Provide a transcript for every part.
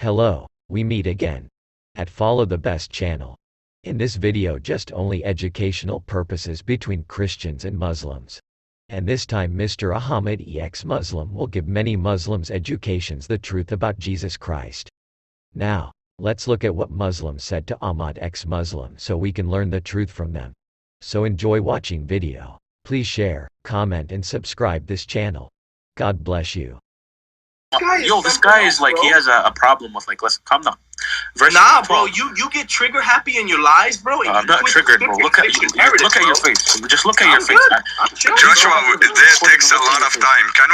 Hello, we meet again at Follow the Best channel. In this video just only educational purposes between Christians and Muslims. And this time Mr. Ahmad ExMuslim will give many Muslims educations the truth about Jesus Christ. Now, let's look at what Muslims said to Ahmad ExMuslim so we can learn the truth from them. So enjoy watching video. Please share, comment and subscribe this channel. God bless you. Yo, this guy is like, he has a problem with like, let's calm down. Nah, bro, you get trigger happy in your lies, bro. I'm not triggered, bro. Look at your face. Just look at your face. Joshua, this takes a lot of time. Can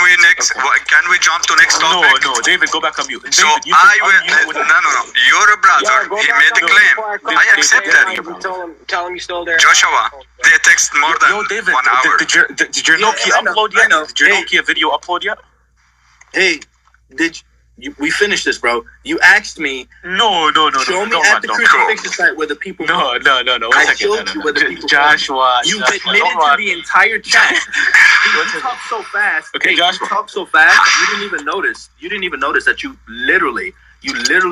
we jump to next topic? No, David, go back on mute. So David, no. You're a brother. He made a claim. I accept that. Tell him you still there. Joshua, they text more than David, 1 hour. Did your Nokia upload yet? Did your Nokia video upload yet? Hey, we finished this, bro. You asked me. No. Show me at the crucifixion site where the people. No. I showed you where the people. Joshua. You admitted to the entire chat. You talk so fast. Okay, Joshua. You talk so fast. You didn't even notice. You didn't even notice that you literally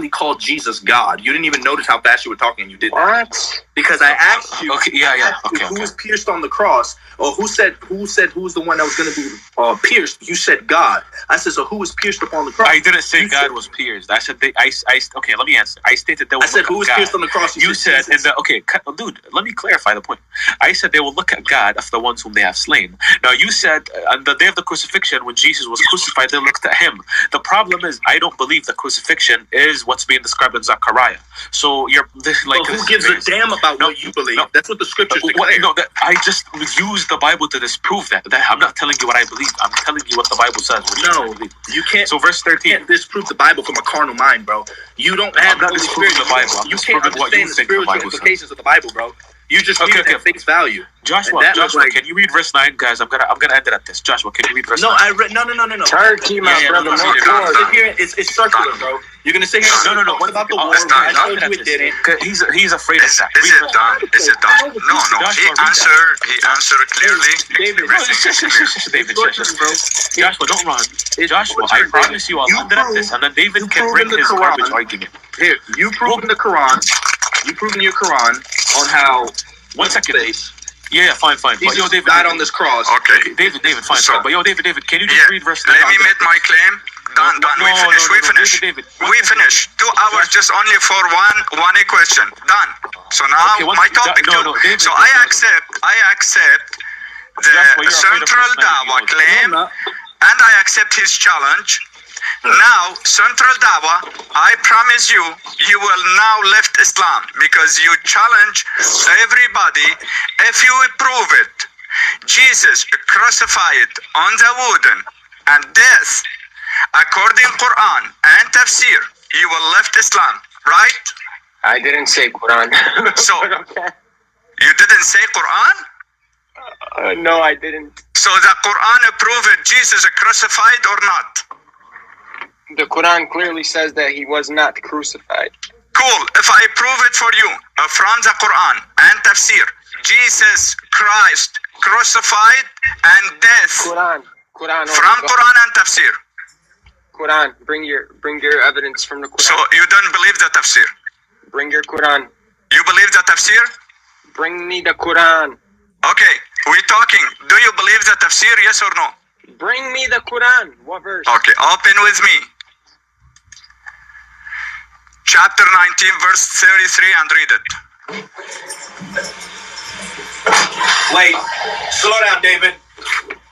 called Jesus God. You didn't even notice how fast you were talking. And you did that. What? Because I asked you. Okay, yeah. Okay. Who was pierced on the cross? Or who said who's the one that was going to be pierced? You said God. I said, so who was pierced upon the cross? I didn't say God was pierced. I said okay, let me answer. I stated that. I said who was pierced on the cross? You said okay, dude. Let me clarify the point. I said they will look at God of the ones whom they have slain. Now you said on the day of the crucifixion when Jesus was crucified, they looked at him. The problem is I don't believe the crucifixion is what's being described in Zechariah. So you're like. So who gives a damn about what you believe? That's what the scriptures declare. No, I just used the Bible to disprove that. I'm not telling you what I believe. I'm telling you what the Bible says. No, you can't. So verse 13. You can't disprove the Bible from a carnal mind, bro. You don't have I'm not disproving the Bible. I'm you can't disproving what you understand the think the spiritual Bible implications of the Bible, bro. You just read it at face value. Joshua, can you read verse 9, guys? I'm gonna end it at this. Joshua, can you read verse 9? I read. No. Turkey, my brother. It's circular, bro. You're gonna sit here. No. What about the war? I told you it didn't. He's afraid of that. Is it done? No. He answered clearly. David, Joshua, don't run. Joshua, I promise you, I'll end it at this, and then David can bring his garbage argument. Here, you prove in the Quran. You prove in your Quran on how. 1 second. Yeah, fine. Jesus David died on this cross. Okay. David, fine. So, but David, can you just read verse 9? Let me make my claim. Done. We finish. We finish. 2 hours just only for one question. Done. So now my topic too. David, so I accept the central Dawaah claim, and I accept his challenge. Now, Central Dawaah, I promise you will now left Islam because you challenge everybody. If you prove it, Jesus crucified on the wooden and death, according Quran and Tafsir, you will left Islam, right? I didn't say Quran. So, okay. You didn't say Quran? No, I didn't. So the Quran proved Jesus crucified or not? The Quran clearly says that he was not crucified. Cool. If I prove it for you from the Quran and Tafsir, Jesus Christ crucified and death. Quran. From Quran and Tafsir. Quran. Bring your evidence from the Quran. So you don't believe the Tafsir? Bring your Quran. You believe the Tafsir? Bring me the Quran. Okay, we're talking. Do you believe the Tafsir? Yes or no? Bring me the Quran. What verse? Okay, open with me. Chapter 19, verse 33, and read it. Wait, slow down, David.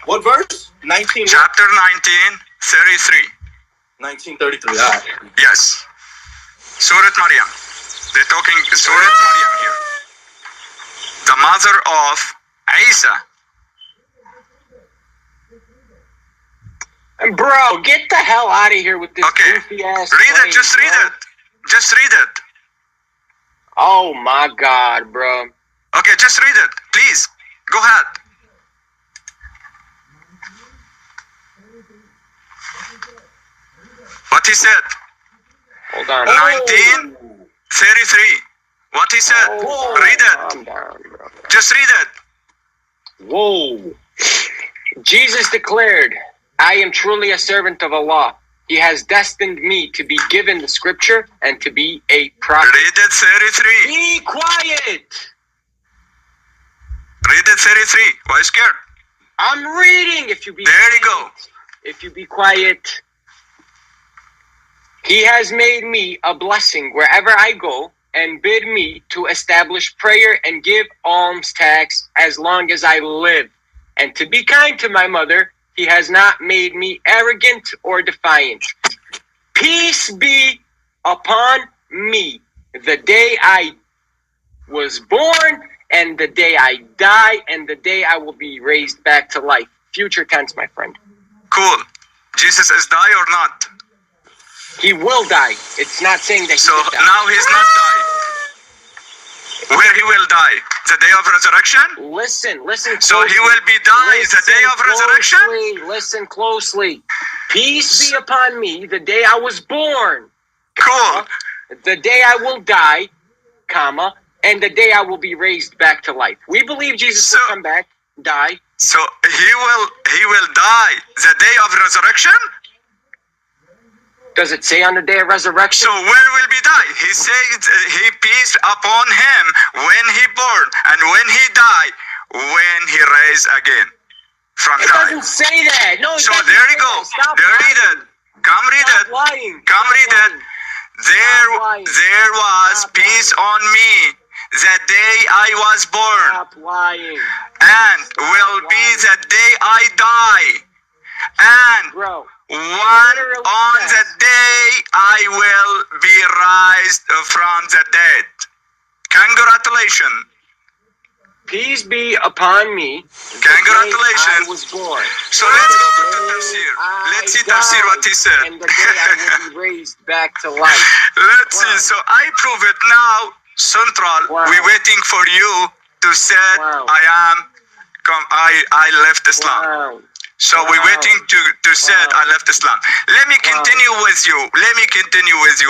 What verse? 19. Chapter 19, 33. 1933. All right. Yes. Surah Maryam. They're talking Surah Maryam here. The mother of Isa. Bro, get the hell out of here with this goofy ass. Read it. Just read it. Just read it. Oh my God, bro. Okay, just read it. Please. Go ahead. What he said? Hold on. 1933. What he said? Read it. Calm down, bro. Just read it. Whoa. Jesus declared, I am truly a servant of Allah. He has destined me to be given the scripture and to be a prophet. Read it 33. Be quiet. Read it 33. Why scared? I'm reading. If you be There you go. If you be quiet. He has made me a blessing wherever I go, and bid me to establish prayer and give alms tax as long as I live. And to be kind to my mother, he has not made me arrogant or defiant. Peace be upon me the day I was born, and the day I die, and the day I will be raised back to life. Future tense, my friend. Cool. Jesus is die or not? He will die. It's not saying that he So will die. now he's not die. Where he will die? The day of resurrection? Listen closely. So he will be die the day of resurrection? Listen closely. Peace be upon me the day I was born. Cool. The day I will die, comma, and the day I will be raised back to life. We believe Jesus will come back, die. So he will die the day of resurrection? Does it say on the day of resurrection? So when will be die? He said he peace upon him when he born and when he die, when he raise again from It die. doesn't say that. No, it So doesn't there you say go. that. Stop There read lying. it. Come read Stop it. lying. Come Stop read it. lying. There was Stop peace on me the day I was born, Stop lying. and will be the day I die. And Bro. on the day I will be raised from the dead. Congratulations. Peace be upon me. Congratulations. I was born. So let's go to Tafsir. Let's see Tafsir what he said. And the day I will be raised back to life. Let's see. So I prove it now. Central, Wow. we're waiting for you to say Wow. I left Islam. Wow. So we're waiting to say I left Islam. Let me continue with you.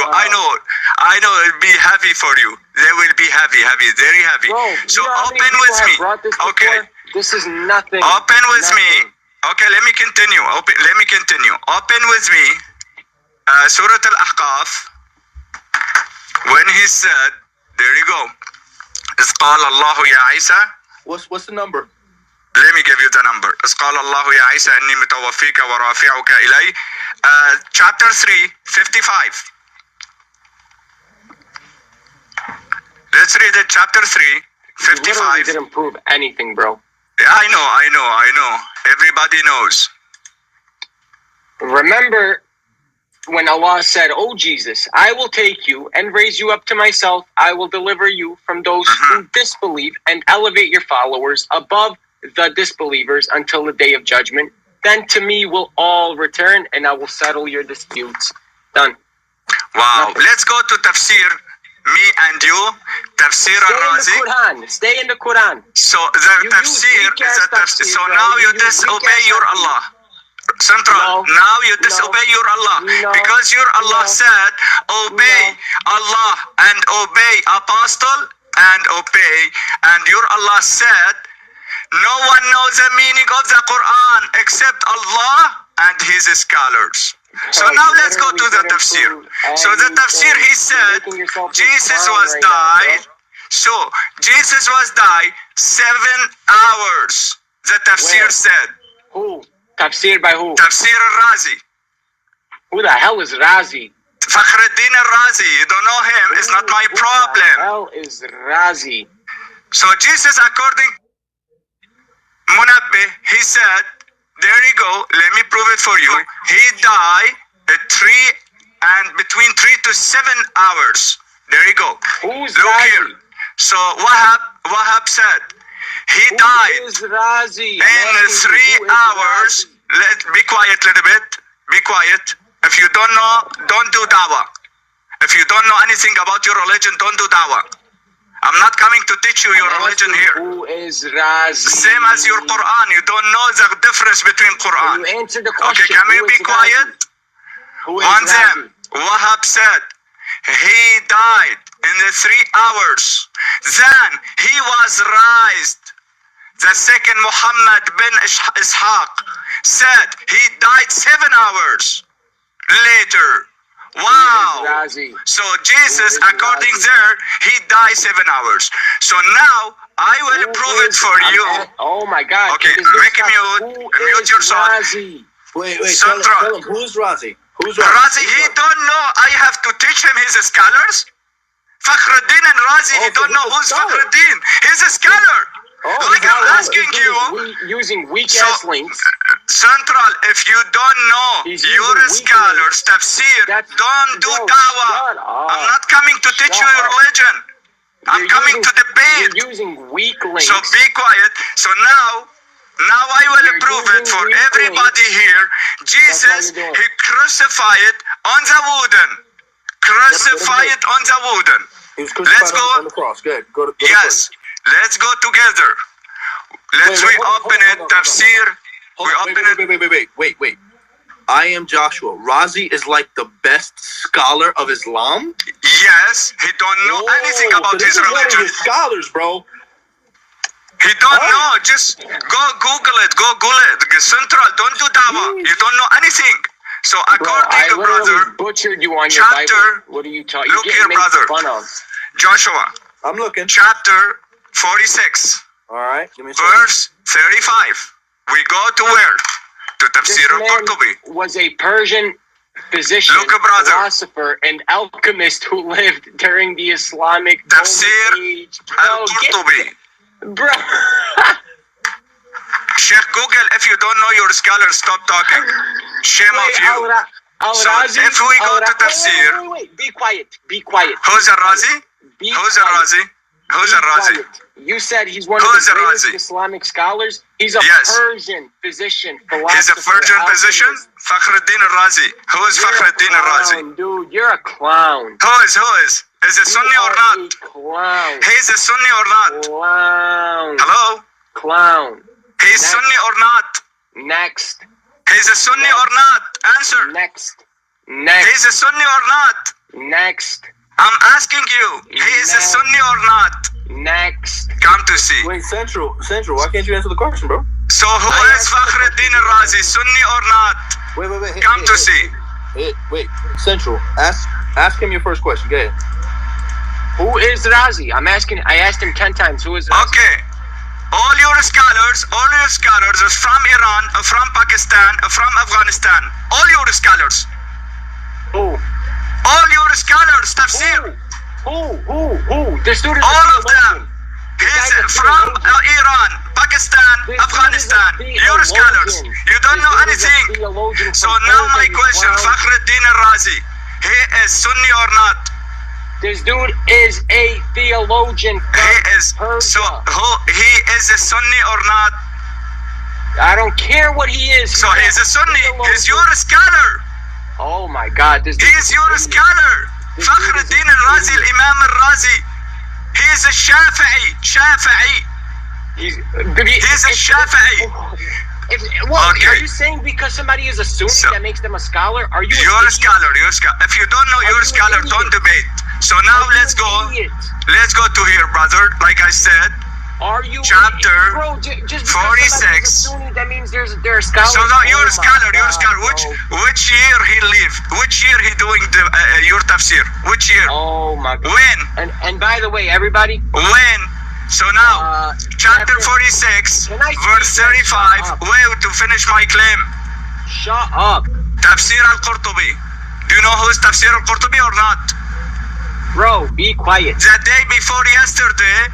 Wow. I know it'll be heavy for you. They will be heavy, very heavy. Bro, So you know how many open people with have me. brought this Okay. before? This is nothing. Open with me. Nothing. Okay, let me continue. Open with me. Surah Al-Ahqaf. When he said, there you go. إذ قال الله يا عيسى. What's the number? Let me give you the number. إذ قال الله يا عيسى إني متوفيك ورافعك إلي. Chapter 3, 55. Let's read it. Chapter 3, You literally 55. didn't prove anything, bro. Yeah, I know. Everybody knows. Remember when Allah said, "Oh Jesus, I will take you and raise you up to myself. I will deliver you from those who disbelieve and elevate your followers above the disbelievers until the day of judgment. Then to me will all return and I will settle your disputes." Done. Wow. Let's go to Tafsir. Me and you. Tafsir al-Razi. Stay in the Quran. So the You Tafsir use is a Tafsir. So now you disobey your Allah. Central. No. Now you disobey your Allah. No. Because your Allah No. said, obey Allah and obey apostle and obey. And your Allah said, no one knows the meaning of the Quran except Allah and his scholars. So now let's go to the Tafsir. So the Tafsir, he said, Jesus was died. So Jesus was died 7 hours. The Tafsir Where? said. Who? Tafsir by who? Tafsir al-Razi. Who the hell is Razi? Fakhruddin al-Razi. You don't know him. It's not my problem. Who the hell is Razi? So Jesus, according Munabbih, he said, there you go, let me prove it for you. He died between 3 to 7 hours. There you go. Who's Look Razi? here. So Wahab said, he died Who is Razi? in 3 hours. Be quiet a little bit. Be quiet. If you don't know, don't do Dawaah. If you don't know anything about your religion, don't do Dawaah. I'm not coming to teach you your religion here. Who is Razi? Same as your Quran. You don't know the difference between Quran. You answer the question. Okay, can we Who be is quiet? Razi? Who is One Razi? them. Wahab said, he died in the 3 hours. Then he was raised. The second Muhammad bin Ishaq said he died 7 hours. later. Wow. So Jesus, according there, he died 7 hours. So now I will prove it for you. Oh my God. Okay, mute yourself. Wait, Central. tell him, who's Razi? Who's Razi? Razi, he don't know. I have to teach him his scholars. Fakhruddin and Razi, he don't know who's Fakhruddin. He's a scholar. Like I'm asking you. Using weak-ass links. Central, if you don't know your scholars, tafsir, don't do dawah. I'm not coming to teach you your religion. I'm coming to debate. You're using weak links. So be quiet. So now I will prove it for everybody here. Jesus, he crucified on the wooden. Crucified on the wooden. Let's go. On the cross. Good. Go to Yes. Let's go together. Let's open it. Tafsir. We open it. Wait. I am Joshua. Razi is like the best scholar of Islam. Yes. He don't know anything about his religion. His scholars, bro. He don't know. Just go Google it. Central. Don't do dawah. You don't know anything. So according to brother, butchered you on your chapter. Bible. What are you talking? Look here, brother. Fun of. Joshua. I'm looking. Chapter 46. All right. Give me a second. Verse 35. We go to where? To Tafsir al-Qurtubi. Was a Persian physician, philosopher, and alchemist who lived during the Islamic Tafsir age. al-Qurtubi. Bro. Sheikh Google, if you don't know your scholar, stop talking. Shame of you. So if we go to Tafsir. Wait. Be quiet. Who's a Razi? Who's a Razi? Who's a Razi? You said he's one of the greatest Islamic scholars. He's a Persian physician, philosopher. He's a Persian physician? Fakhruddin al-Razi. Who is Fakhruddin al-Razi? Dude, you're a clown. Who is? Is it Sunni or not? A clown. He's a Sunni or not? Clown. Hello? Clown. He's Sunni or not? Next. He's a Sunni or not? Answer. Next. He's a Sunni or not? Next. I'm asking you. He is a Sunni or not? Next. Come to see. Wait, Central. Why can't you answer the question, bro? So who is Fakhruddin al-Razi? Sunni or not? Wait. Come to see. Wait. Central. Ask him your first question. Go ahead. Who is Razi? I asked him 10 times. Who is Razi? Okay. All your scholars are from Iran, from Pakistan, from Afghanistan. All your scholars. Who? All your scholars, tafsir. Who? This dude is all of them. He's from Iran, Pakistan, Afghanistan. Your scholars. You don't know anything. So now my question, Fakhruddin al-Razi, he is Sunni or not? This dude is a theologian. He is. So he is a Sunni or not? I don't care what he is. So he's a Sunni. He's your scholar. Oh my God! He is your scholar. Fakhruddin al-Razi, Imam al-Razi. He is a Shafi'i. He's a Shafi'i. Are you saying because somebody is a Sunni that makes them a scholar? Are you? You're a scholar. If you don't know your scholar, don't debate. So now let's go to here, brother. Like I said. Are you chapter bro, just 46? Sunni, that means they're scholars. So now you're a scholar. Which year he lived? Which year he doing your tafsir? Which year? Oh my God. When? And by the way, everybody. When? So now, chapter 46, verse 35. Wait to finish my claim. Shut up. Tafsir al-Qurtubi. Do you know who is Tafsir al-Qurtubi or not? Bro, be quiet. The day before yesterday,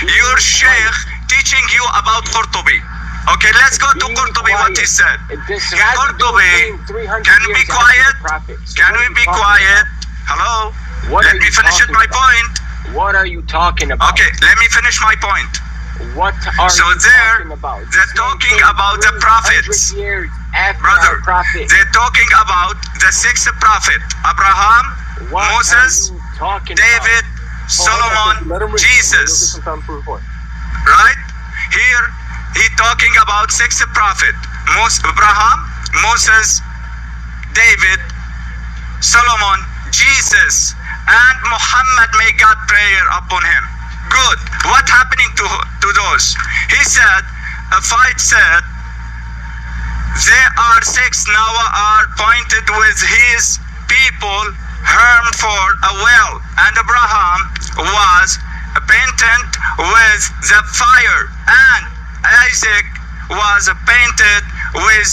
your sheikh teaching you about Qurtubi. Okay, let's go to Qurtubi, what he said. Qurtubi, can we be quiet? Can we be quiet? Hello? Let me finish my point. What are you talking about? Okay, let me finish my point. What are you talking about? They're talking about the prophets. Brother, they're talking about the 6th prophet. Abraham, Moses, David, Solomon, Jesus. Right? Here, he talking about 6th prophet. Abraham, Moses, David, Solomon, Jesus, and Muhammad, may God prayer upon him. Good. What happening to those? He said, a fight said, There are 6 Noah are pointed with his people harmed for a well, and Abraham was painted with the fire, and Isaac was painted with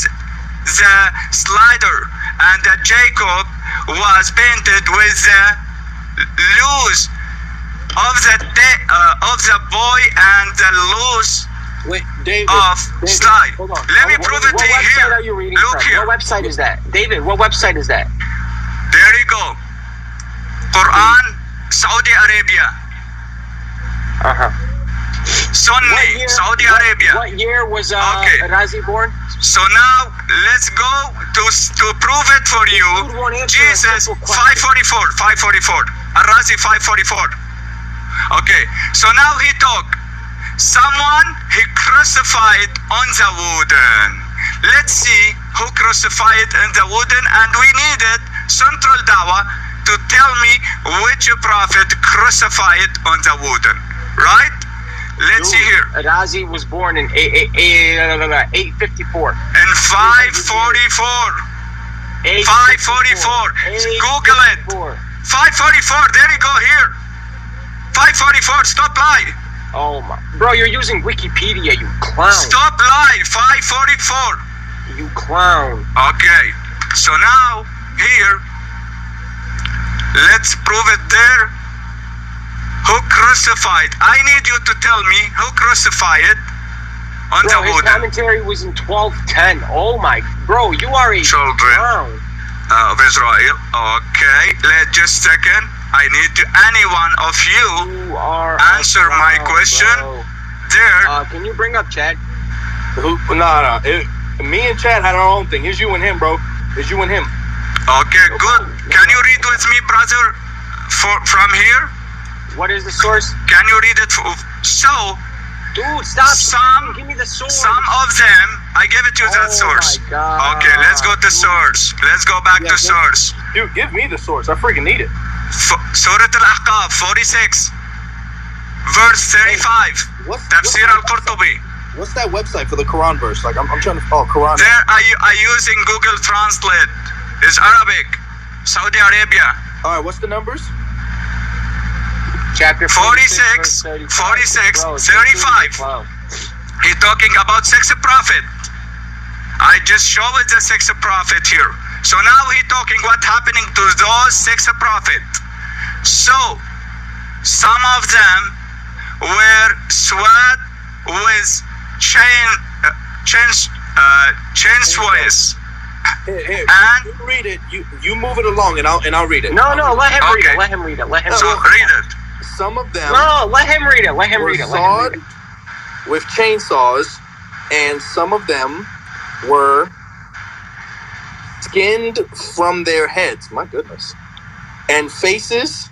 the slider, and Jacob was painted with the loose of the boy and the loose Wait, David. of slide. Hold on. Let me prove it to you What here. website are you reading Look from? here. What website is that? David, what website is that? There you go. Quran, Saudi Arabia. Uh-huh. Sunni, Saudi Arabia. What year was Okay. Razi born? So now let's go to prove it for you. Dude won't answer a Jesus, simple question. 544. Al-Razi 544. Okay, so now he talk. Someone he crucified on the wooden. Let's see who crucified in the wooden, and we needed Central Dawaah to tell me which prophet crucified on the wooden. Right? Let's see here. Razi was born in 854. In 544. 544. Google it. 544. There you go here. 544. Stop lie. Oh my, bro, you're using Wikipedia, you clown. Stop lie. 544. You clown. Okay. So now here, let's prove it there. Who crucified? I need you to tell me who crucified on Bro, the his wooden. commentary was in 1210. Oh my, bro, you are a Children. clown. Of Israel. Okay. Let's just a second. I need any one of you You are answer a my clown, question. bro. There. Can you bring up Chad? Nah. Me and Chad had our own thing. It's you and him, bro. It's you and him. Okay, good. Can you read with me, brother, from here? What is the source? Can you read it? So, Dude, stop. Some- Give me the source. some of them, I give it to you that Oh source. my God. Okay, let's go to source. Let's go back to source. Dude, give me the source. I freaking need it. Surah Al-Ahqaf 46, verse 35. Tafsir al-Qurtubi. What's that website for the Quran verse? Like, I'm trying to. Oh, Quran. There I using Google Translate. It's Arabic. Saudi Arabia. All right, what's the numbers? Chapter 46, 46, 46, Bro, 35. wow. He talking about 6 prophet. I just showed the 6 prophet here. So now he talking what happening to those 6 prophet. So some of them were sweat with chains ways. Here, And you read it. You move it along, and I'll read it. No, let him read Okay. it. Let him read it. Let him so read it. read it. Some of them No, let him read it. Let him were read it. Let him sawed read it. with chainsaws, and some of them were skinned from their heads. My goodness. And faces,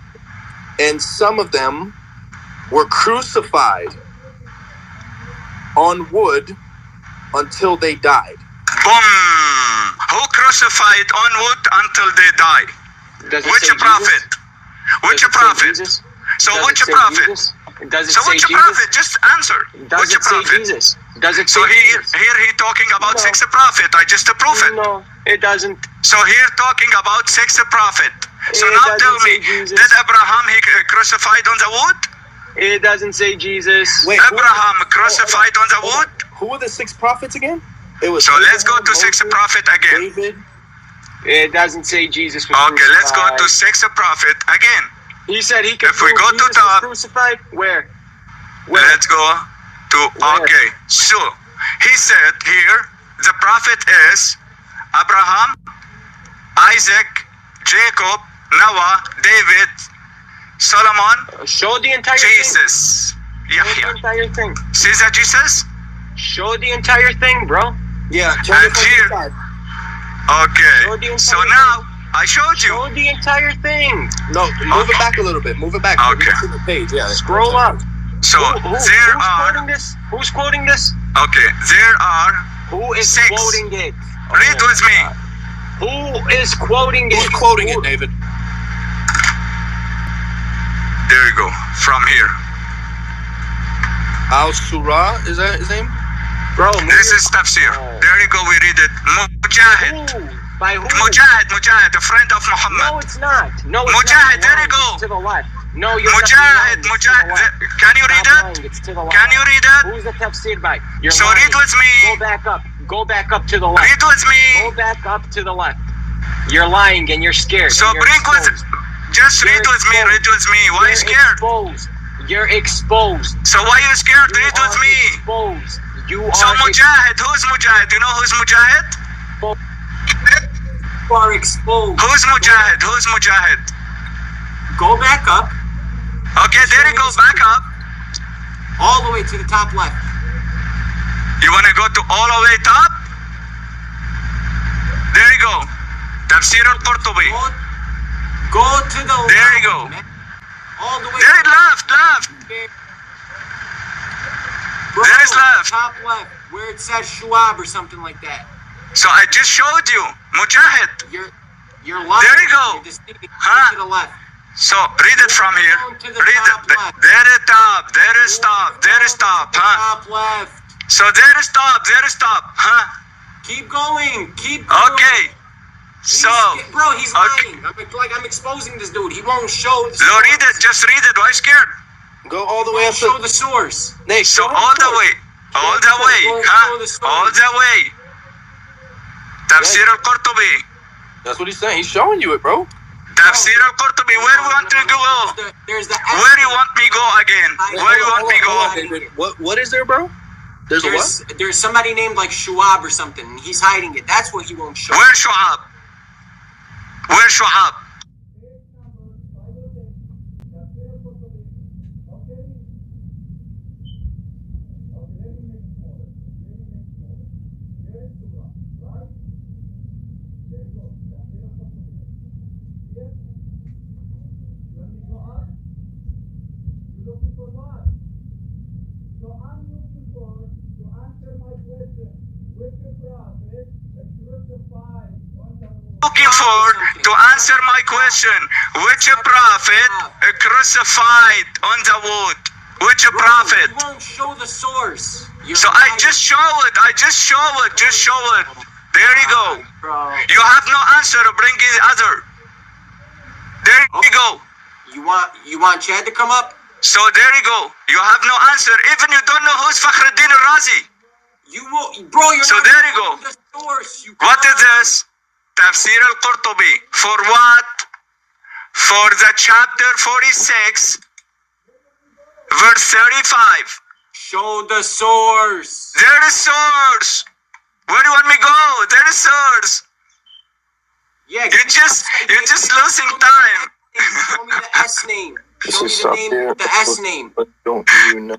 and some of them were crucified on wood until they died. Boom! Who crucified on wood until they die? Does it Which say prophet? Jesus? Which Does it say prophet? Jesus? So Does which it say prophet? Jesus? Does it So say which Jesus? prophet? Just answer. Does Which it say prophet? Jesus? Does it say So here Jesus? he talking about No. 6 prophet. I just prove it. No, it doesn't. So here talking about 6 prophet. So It now doesn't tell me, say Jesus. did Abraham he crucified on the wood? It doesn't say Jesus. Wait, Abraham crucified on the wood? Who were the 6 prophets again? It was So let's go to 6 Moses, prophet again. David. It doesn't say Jesus was Okay, let's go to crucified. 6 prophet again. He said he could If we prove go to Jesus was top- crucified. Where? Let's go to, Where? okay. So he said here, the prophet is Abraham, Isaac, Jacob, Noah, David, Solomon, Show the entire thing. Jesus, Show the Yahya. entire thing. See that Jesus? Show the entire thing, bro. Yeah, And here- Okay. Show the So entire now I showed you. Show the entire thing. No, move Okay. it back a little bit. Move it back. Okay. To the page. Yeah. Scroll up. So Who's there are. quoting this? Who's quoting this? Okay. There are. Who is 6. quoting it? Read Oh with my me. God. Who is quoting Who's it? quoting Who- it, David? There you go. From here. Al Surah, is that his name? Bro, This is tafsir. Oh. There you go. We read it Mujahid. Who? By who? Mujahid, a friend of Muhammad. No, it's not. No, it's Mujahid, not. there you go. It's to the left. No, you're Mujahid, Can you read it? It's to the left. Can you read it? Who's the tafsir by? You're So lying. read with me. Go back up. Go back up to the left. Read with me. Go back up to the left. You're lying and you're scared. So and you're bring with, exposed. just read with me, read with me. Why are you scared? Exposed. You're exposed. So why are you scared? Read with me. Exposed. You So are Mujahid, who's Mujahid? You know who's Mujahid? You are exposed. Who's Mujahid? Who's Mujahid? Go back up. Okay, there you go, back up. All the way to the top left. You wanna go to all the way top? There you go. Tafsir al-Qurtubi. Go to the left. There you go. Man. All the way There, to left. Bro, There is left. Top left, where it says Shuab or something like that. So I just showed you. Mujahid. You're lying. There you go. You're deceiving. Huh? To the left. So read it from here. To the Read top it. left. There is top. There is top. There is top. Huh? Top left. So there is top. There is top. Huh? Keep going. Keep going. Okay. So. Bro, he's Okay. lying. I'm exposing this dude. He won't show the No, source. read it. Just read it. Why scared? Go all the He way won't up show to the source. Nate. So show him all the source. way. All the way. Huh? All the way. Tafsir al-Qurtubi. That's what he's saying. He's showing you it, bro. Tafsir al-Qurtubi. Where do you want to go? There's the Where do you want me go again? Where do you want me go? What is there, bro? There's a what? There's somebody named like Shuab or something. And he's hiding it. That's what he won't show. Where Shu'ab? Where Shu'ab? Looking for to answer my question. Which prophet crucified on the wood? Which prophet? He won't show the source. So I just show it. Just show it. There you go. Bro. You have no answer. Bring the other. There you go. You want Chad to come up? So there you go. You have no answer. Even you don't know who's Fakhruddin al-Razi. You won't, bro. You're So not there you go. showing the source. What is this? Tafsir al-Qurtubi. For what? For the chapter 46, verse 35. Show the source. There is source. Where do you want me to go? There is source. Yeah. You're just losing time. Show me the S name. Show me the name. The S name. But don't you know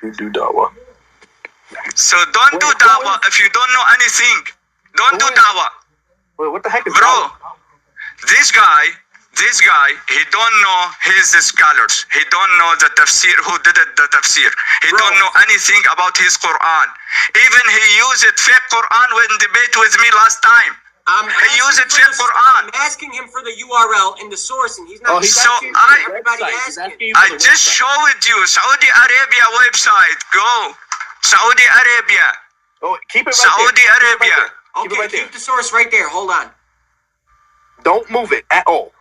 you do Dawaah? So don't do Dawaah if you don't know anything. Don't do Dawaah. Wait, what the heck is Bro, Dawaah? this guy, he don't know his scholars. He don't know the tafsir, who did it, the tafsir. He don't know anything about his Quran. Even he used fake Quran when debate with me last time. He used fake Quran. I'm asking him for the URL and the source, and he's not. So everybody asking. I just showed you Saudi Arabia website. Go, Saudi Arabia. Oh, keep it right Saudi there. Arabia. Keep it right there. Keep the source right there. Hold on. Don't move it at all.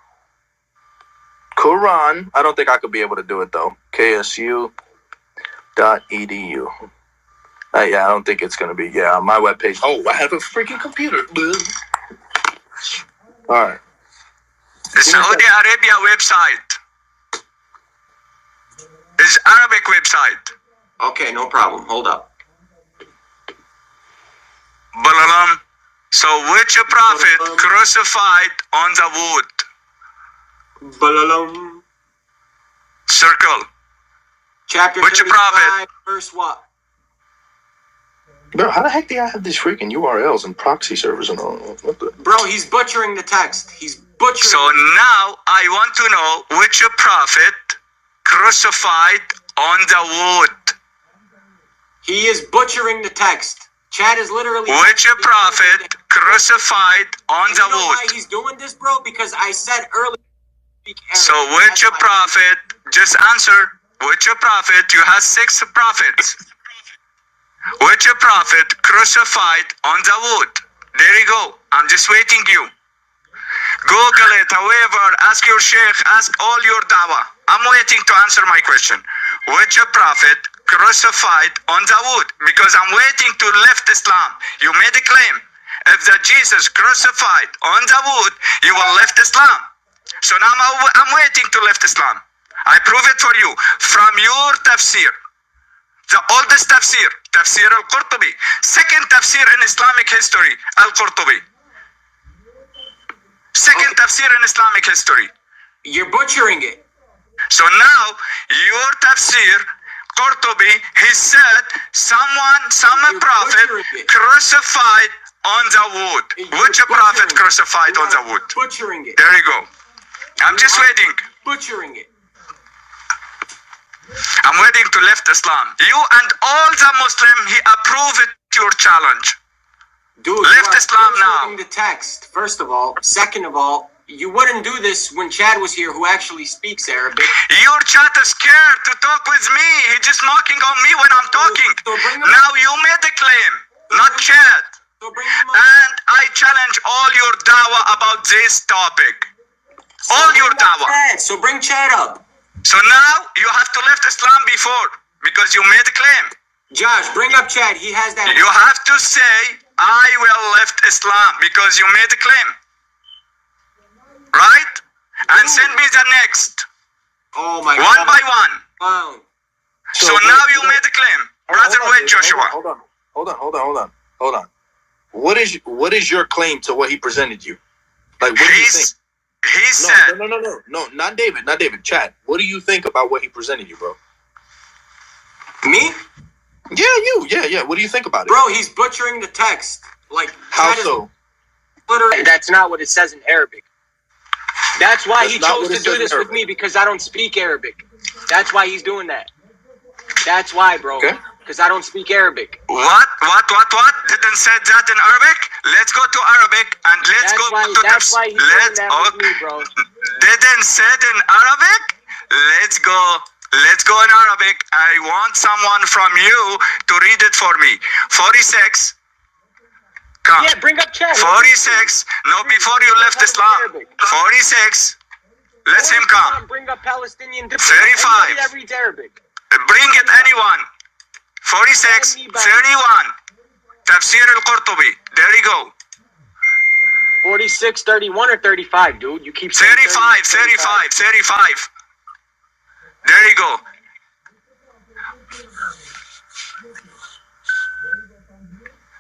Quran. I don't think I could be able to do it though. KSU.edu. Yeah, I don't think it's gonna be. Yeah, on my webpage. Oh, I have a freaking computer. All right. The Saudi Arabia website is Arabic website. Okay, no problem. Hold up. Balaram. So which prophet crucified on the wood? Balalam. Circle. Chapter Which 35, prophet? verse what? Bro, how the heck do I have these freaking URLs and proxy servers and all? What the? Bro, he's butchering the text. He's butchering. So now I want to know which prophet crucified on the wood. He is butchering the text. Chad is literally. Which prophet crucified on the You know why wood? he's doing this, bro? Because I said earlier. So which prophet? Just answer. Which prophet? You have 6 prophets. Which prophet crucified on the wood? There you go. I'm just waiting you. Google it. However, ask your sheikh, ask all your dawah. I'm waiting to answer my question. Which prophet crucified on the wood? Because I'm waiting to left Islam. You made a claim. If the Jesus crucified on the wood, you will left Islam. So now I'm waiting to left Islam. I prove it for you from your tafsir. The oldest tafsir, Tafsir al-Qurtubi. Second tafsir in Islamic history, al-Qurtubi. Second tafsir in Islamic history. You're butchering it. So now, your tafsir, Qurtubi, he said some prophet crucified on the wood. Which prophet crucified on the wood? Butchering it. There you go. I'm just waiting. Butchering it. I'm waiting to left Islam. You and all the Muslim, he approved your challenge. Dude, left Islam now. The text, first of all. Second of all, you wouldn't do this when Chad was here, who actually speaks Arabic. Your chat is scared to talk with me. He's just mocking on me when I'm talking. Now you made the claim, not Chad. And I challenge all your dawah about this topic. All your dawah. So bring Chad up. So now you have to left Islam before, because you made a claim. Josh, bring up Chad. He has that. You have to say, I will left Islam, because you made a claim. Right? And send me the next. Oh my God. One by one. Wow. So now you made a claim. Brother, wait, Joshua. Hold on. What is your claim to what he presented you? Like, what do you think? He said... No, not David. Chad, what do you think about what he presented you, bro? Me? Yeah, you. Yeah. What do you think about it? Bro, he's butchering the text. Like, how so? That's not what it says in Arabic. That's why he chose to do this with me, because I don't speak Arabic. That's why he's doing that. That's why, bro. Okay. Because I don't speak Arabic. What? Didn't say that in Arabic? Let's go to Arabic and let's go to that's why he's doing that with me, bro. Didn't say it in Arabic? Let's go in Arabic. I want someone from you to read it for me. 46. Come. Yeah, bring up Chad. 46. No, before you left Islam. 46. Let him come. Bring up Palestinian diplomat. 35. That reads Arabic. Bring it, anyone. 46, 31. Tafsir al-Qurtubi. There you go. 46, 31, or 35, dude. You keep saying 35. There you go.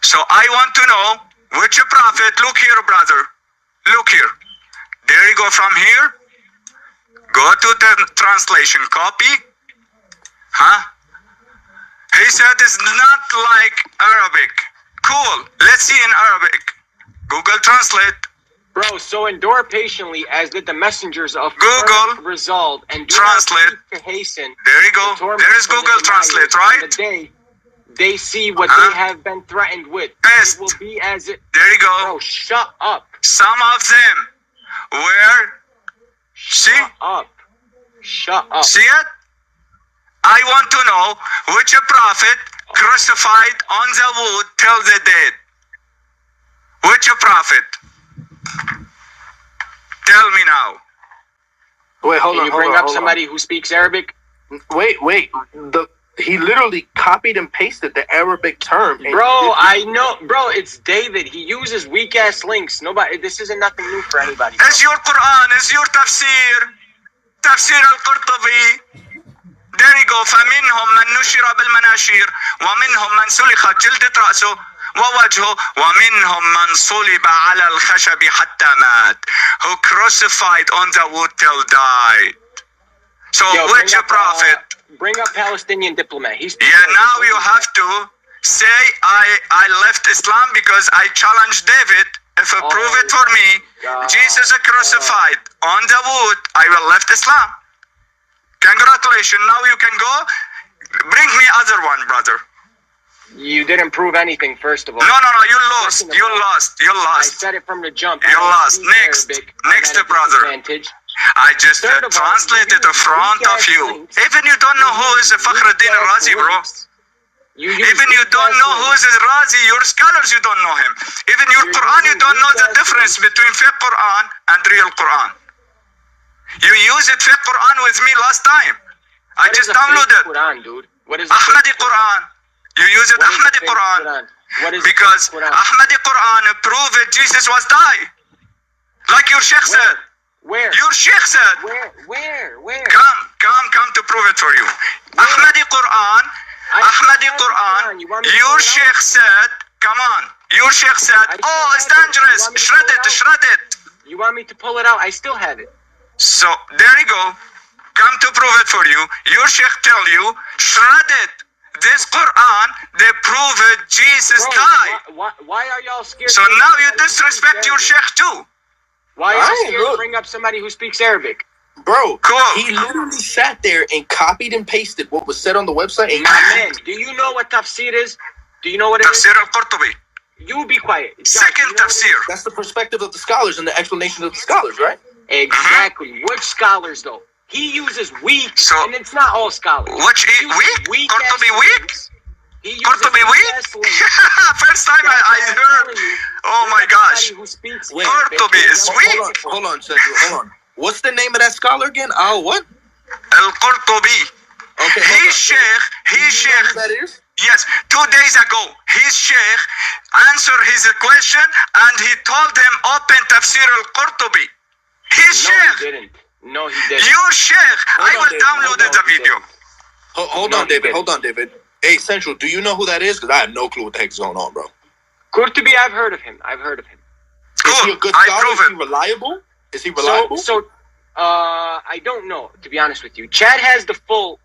So I want to know which prophet. Look here, brother. Look here. There you go from here. Go to the translation. Copy. He said it's not like Arabic. Cool. Let's see in Arabic. Google Translate. Bro, so endure patiently as did the messengers of Google result and do Translate. not to hasten. There you go. There is Google Translate, right? The day they see what they have been threatened with. Best. It will be as it. There you go. Bro, shut up. Some of them were. Shut up. See it? I want to know which prophet crucified on the wood till the dead. Which prophet? Tell me now. Wait, hold on. Can you bring up somebody who speaks Arabic? Wait. He literally copied and pasted the Arabic term. Bro, I know. Bro, it's David. He uses weak ass links. This isn't nothing new for anybody. Bro. It's your Quran. It's your tafsir. Tafsir al-Qurtubi. There you go. فمنهم من نشر بالمناشير ومنهم من سلخت جلدة رأسه ووجهه ومنهم من صلب على الخشب حتى مات. Who crucified on the wood till died. So which prophet? Bring up Palestinian diplomat. Now you have to say I left Islam because I challenged David. If you prove it for me, Jesus crucified on the wood, I will left Islam. Congratulations. Now you can go. Bring me other one, brother. You didn't prove anything, first of all. No. You lost. You lost. I said it from the jump. You lost. Next, brother. I just translated in front of you. Even you don't know who is Fakhruddin Razi, bro. Even you don't know who is Razi, your scholars, you don't know him. Even your Quran, you don't know the difference between fake Quran and real Quran. You use it fake Quran with me last time. I just downloaded Quran, dude. What is Ahmadi Quran. You use it Ahmadi Quran. What is Because Ahmadi Quran proved that Jesus was died. Like your sheikh said. Where? Your sheikh said. Where? Come to prove it for you. Ahmadi Quran. Ahmadi Quran, your sheikh said, come on, your sheikh said, oh, it's dangerous, shred it. You want me to pull it out? I still have it. So, there you go. Come to prove it for you. Your sheikh tell you, shred it. This Quran, they prove it, Jesus died. Why are y'all scared? So now you disrespect your sheikh too. Why are you scared to bring up somebody who speaks Arabic? Bro, cool. He literally sat there and copied and pasted what was said on the website. And man, do you know what tafsir is? Do you know what it is? Tafsir al-Qurtubi. You be quiet. Second tafsir. That's the perspective of the scholars and the explanation of the scholars, right? Exactly. Which scholars, though? He uses weak, and it's not all scholars. Which weak? Qurtubi weak? Qurtubi weak? First time I heard. Oh my gosh. Qurtubi is weak. Hold on, Central. Hold on. What's the name of that scholar again? What? Al-Qurtubi. Okay. His sheikh. That is? Yes, 2 days ago, his sheikh answered his question and he told him open Tafsir al-Qurtubi. His sheikh. No, he didn't. Your sheikh. I will download the video. Hold on, David. Hey, Central, do you know who that is? Because I have no clue what the heck's going on, bro. Qurtubi, I've heard of him. Cool. Is he a good scholar? Is he reliable? Is he reliable? I don't know, to be honest with you. Chad has the full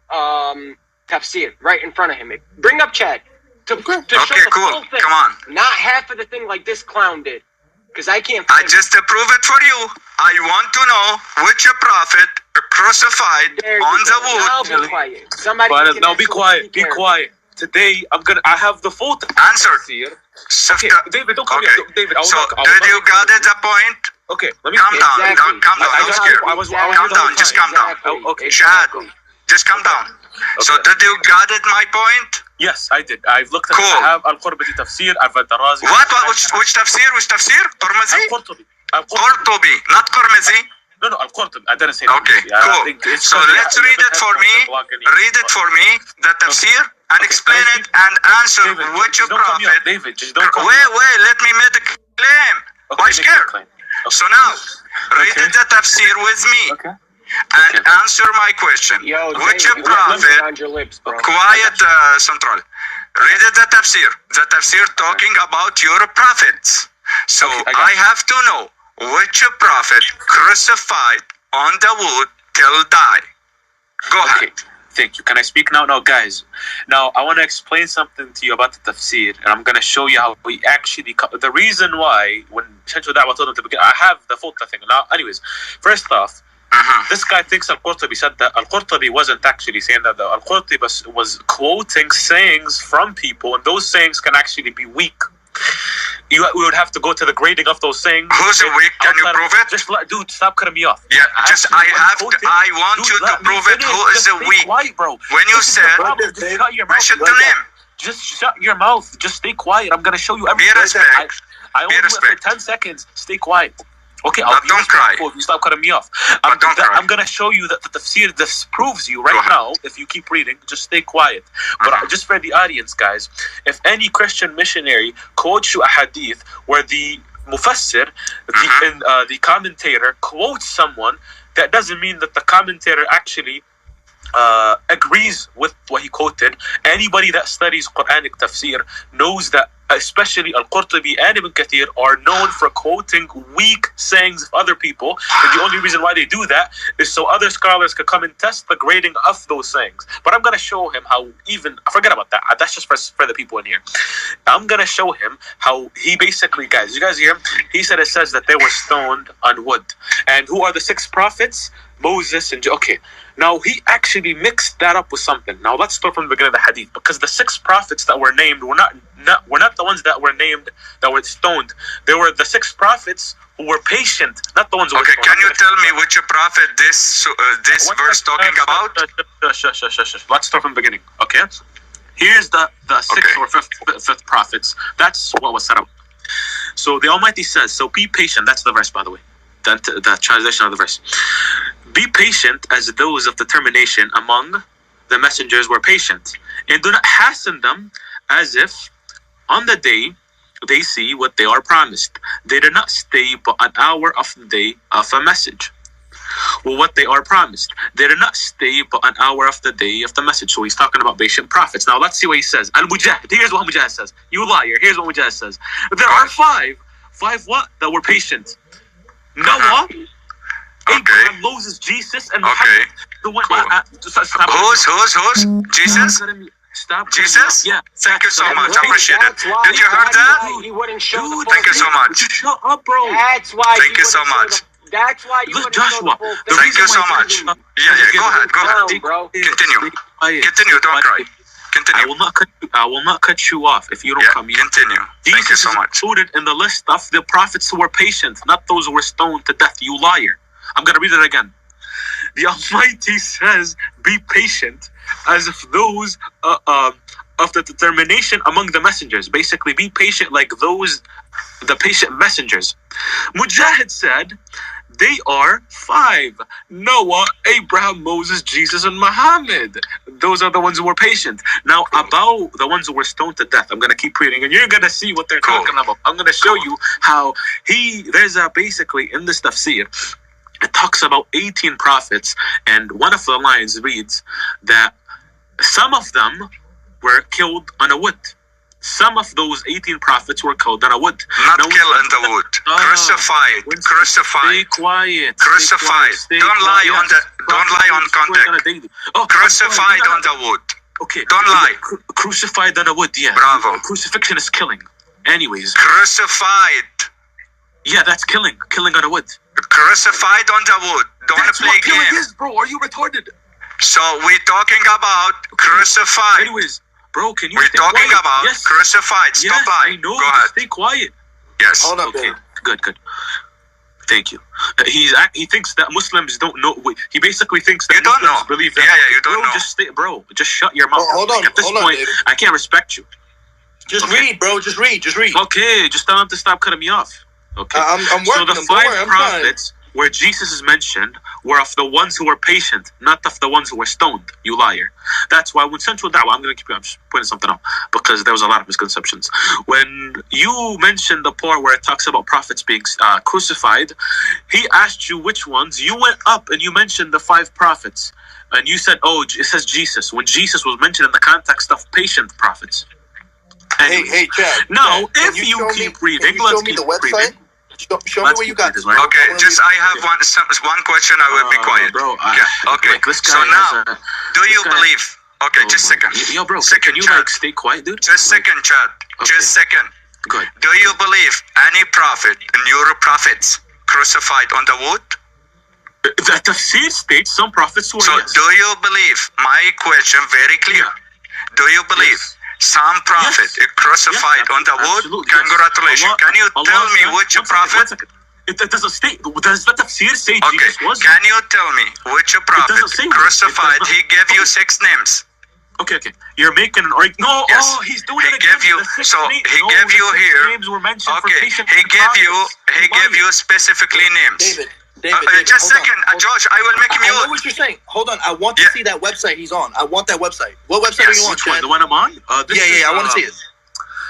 tafsir right in front of him. Bring up Chad to show the full thing. Come on. Not half of the thing like this clown did. Because I can't. I just prove it for you. I want to know which prophet crucified on the wood. Now be quiet. Somebody. Now be quiet. Be quiet. Today I have the full answer. Okay, David, don't come here. David, so did you got it the point? Okay, let me calm down. Calm down. Don't scare. Calm down. Just calm down. Okay, Chad, just calm down. Okay. So did you got it my point? Yes, I did. I've looked at it. I have Al-Qurtubi tafsir. I've read the Razi. Which tafsir? Which tafsir? Qurmazi? Qurtubi, not Qurmazi. No, Al-Qurtubi. I didn't say that. Okay, cool. So let's read it for me. Read it for me, the tafsir, and explain it and answer which prophet. David, just don't come Wait, let me make the claim. Why scared? So now, read the tafsir with me. And answer my question. Which prophet? Quiet, Central. Read the tafsir. The tafsir talking about your prophets. So I have to know which prophet crucified on the wood till die. Go ahead. Thank you. Can I speak now? No, guys. Now, I want to explain something to you about the tafsir, and I'm going to show you how we actually... The reason why, when Central Da'wah told him to begin, I have the full thing. Now, anyways, first off, this guy thinks Al-Qurtubi said that. Al-Qurtubi wasn't actually saying that. Al-Qurtubi was quoting sayings from people, and those sayings can actually be weak. We would have to go to the grading of those sayings. Who's weak? Can you prove it? Dude, stop cutting me off. Yeah, I want you to prove it. Who is weak? Quiet, bro. When you said, mention the name. Just shut your mouth. Just stay quiet. I'm going to show you everything. Be respect. I only went for 10 seconds. Stay quiet. Okay, I'll be don't cry. If you stop cutting me off. Don't cry. I'm going to show you that the tafsir disproves you right now. If you keep reading, just stay quiet. But just for the audience, guys, if any Christian missionary quotes you a hadith where the mufassir, the commentator, quotes someone, that doesn't mean that the commentator actually agrees with what he quoted. Anybody that studies Quranic tafsir knows that especially Al-Qurtubi and Ibn Kathir are known for quoting weak sayings of other people, and the only reason why they do that is so other scholars can come and test the grading of those sayings. But I'm going to show him how forget about that, that's just for the people in here. I'm going to show him how he basically, guys, you guys hear him? He said it says that they were stoned on wood. And who are the 6 prophets? Moses and okay. Now he actually mixed that up with something. Now let's start from the beginning of the hadith, because the 6 prophets that were named were not the ones that were named that were stoned. They were the 6 prophets who were patient, not the ones who were stoned. Can you tell me which prophet this verse talking about? Shush. Let's start from the beginning. Okay. Here's the sixth or fifth prophets. That's what was set up. So the Almighty says, so be patient. That's the verse, by the way. The translation of the verse. Be patient as those of determination among the messengers were patient. And do not hasten them as if on the day they see what they are promised. They do not stay but an hour of the day of a message. Well, what they are promised. They do not stay but an hour of the day of the message. So he's talking about patient prophets. Now let's see what he says. Al-Mujahid. Here's what Mujahid says. You liar. Here's what Mujahid says. There are five what? That were patient. Noah, Abraham, Moses, Jesus, and Muhammad. Cool. Who's? Jesus? Stop. Jesus? Yeah. Thank you so much. I appreciate it. Did you hear that? He wouldn't show the Thank you so much. Shut up, bro. That's why. Thank you so much. That's why you wouldn't show the full thing. Thank you so much. Yeah. Go ahead. Bro. Continue. Don't cry. Continue. I will not cut you off if you don't come in. Continue. Thank you so much. Jesus is included in the list of the prophets who were patient, not those who were stoned to death. You liar. I'm going to read it again. The Almighty says, be patient as if those of the determination among the messengers. Basically, be patient like those, the patient messengers. Mujahid said, they are five. Noah, Abraham, Moses, Jesus, and Muhammad. Those are the ones who were patient. Now, about the ones who were stoned to death, I'm going to keep reading, and you're going to see what they're talking about. I'm going to show you how there's basically in this tafsir, it talks about 18 prophets, and one of the lines reads that some of them were killed on a wood. Some of those 18 prophets were killed on a wood. Not killed in the wood. Crucified. Stay quiet. Crucified. Don't lie on contact. Crucified on the wood. Okay. Don't lie. Crucified on a wood. Yeah. Bravo. Crucifixion is killing. Anyways. Crucified. Yeah, that's killing. Killing on a wood. Crucified on the wood. Don't that's play what killing games. is, bro. Are you retarded? So we're talking about crucified. Anyways. Bro, can you We're stay talking quiet? about crucified. Stop lying. I know. Go ahead. Stay quiet. Yes. Hold on, Okay. bro. Good. Thank you. He thinks that Muslims don't know. He basically thinks that You don't Muslims know. believe that. Yeah, you don't know. Bro, just shut your mouth. Hold on, At this hold on, point, David. I can't respect you. Just read, bro. Just read. Okay, just tell him to stop cutting me off. Okay. I'm working. So the Don't five worry, I'm prophets where Jesus is mentioned were of the ones who were patient, not of the ones who were stoned. You liar. That's why when Central Dawaah, I'm just pointing something out because there was a lot of misconceptions. When you mentioned the part where it talks about prophets being crucified, he asked you which ones. You went up and you mentioned the five prophets. And you said, oh, it says Jesus. When Jesus was mentioned in the context of patient prophets. Anyways. Hey, Chad. Now, Chad, if you keep reading, can you show let's me keep the website? reading. Show me where you got this. Okay, I have one question. I will be quiet. Bro, okay. This guy so now, do you believe? Okay, just a second. Yo, bro, second, can you Chad. stay quiet, dude? Just second, Chad. Okay. Just second. Good. Do you believe any prophet in your prophets crucified on the wood? The tafsir states some prophets were. So, do you believe? My question very clear. Do you believe? Some prophet crucified on the wood. Absolutely, Congratulations. Allah, Can you tell me which prophet? It doesn't state. Does the tafsir say Jesus was? Can you tell me which prophet crucified? He gave you 6 names. Okay. You're making an argument. No, Yes. He's doing He it gave again. you. So he gave you here. Names were mentioned for Okay. patient He gave you. prophets. He gave you specifically names. David, Just hold on. second, George. I will make him I know mute. what you're saying. Hold on. I want to see that website he's on. I want that website. What website are you on, Which one? Chad? The one I'm on? Yeah. I want to see it.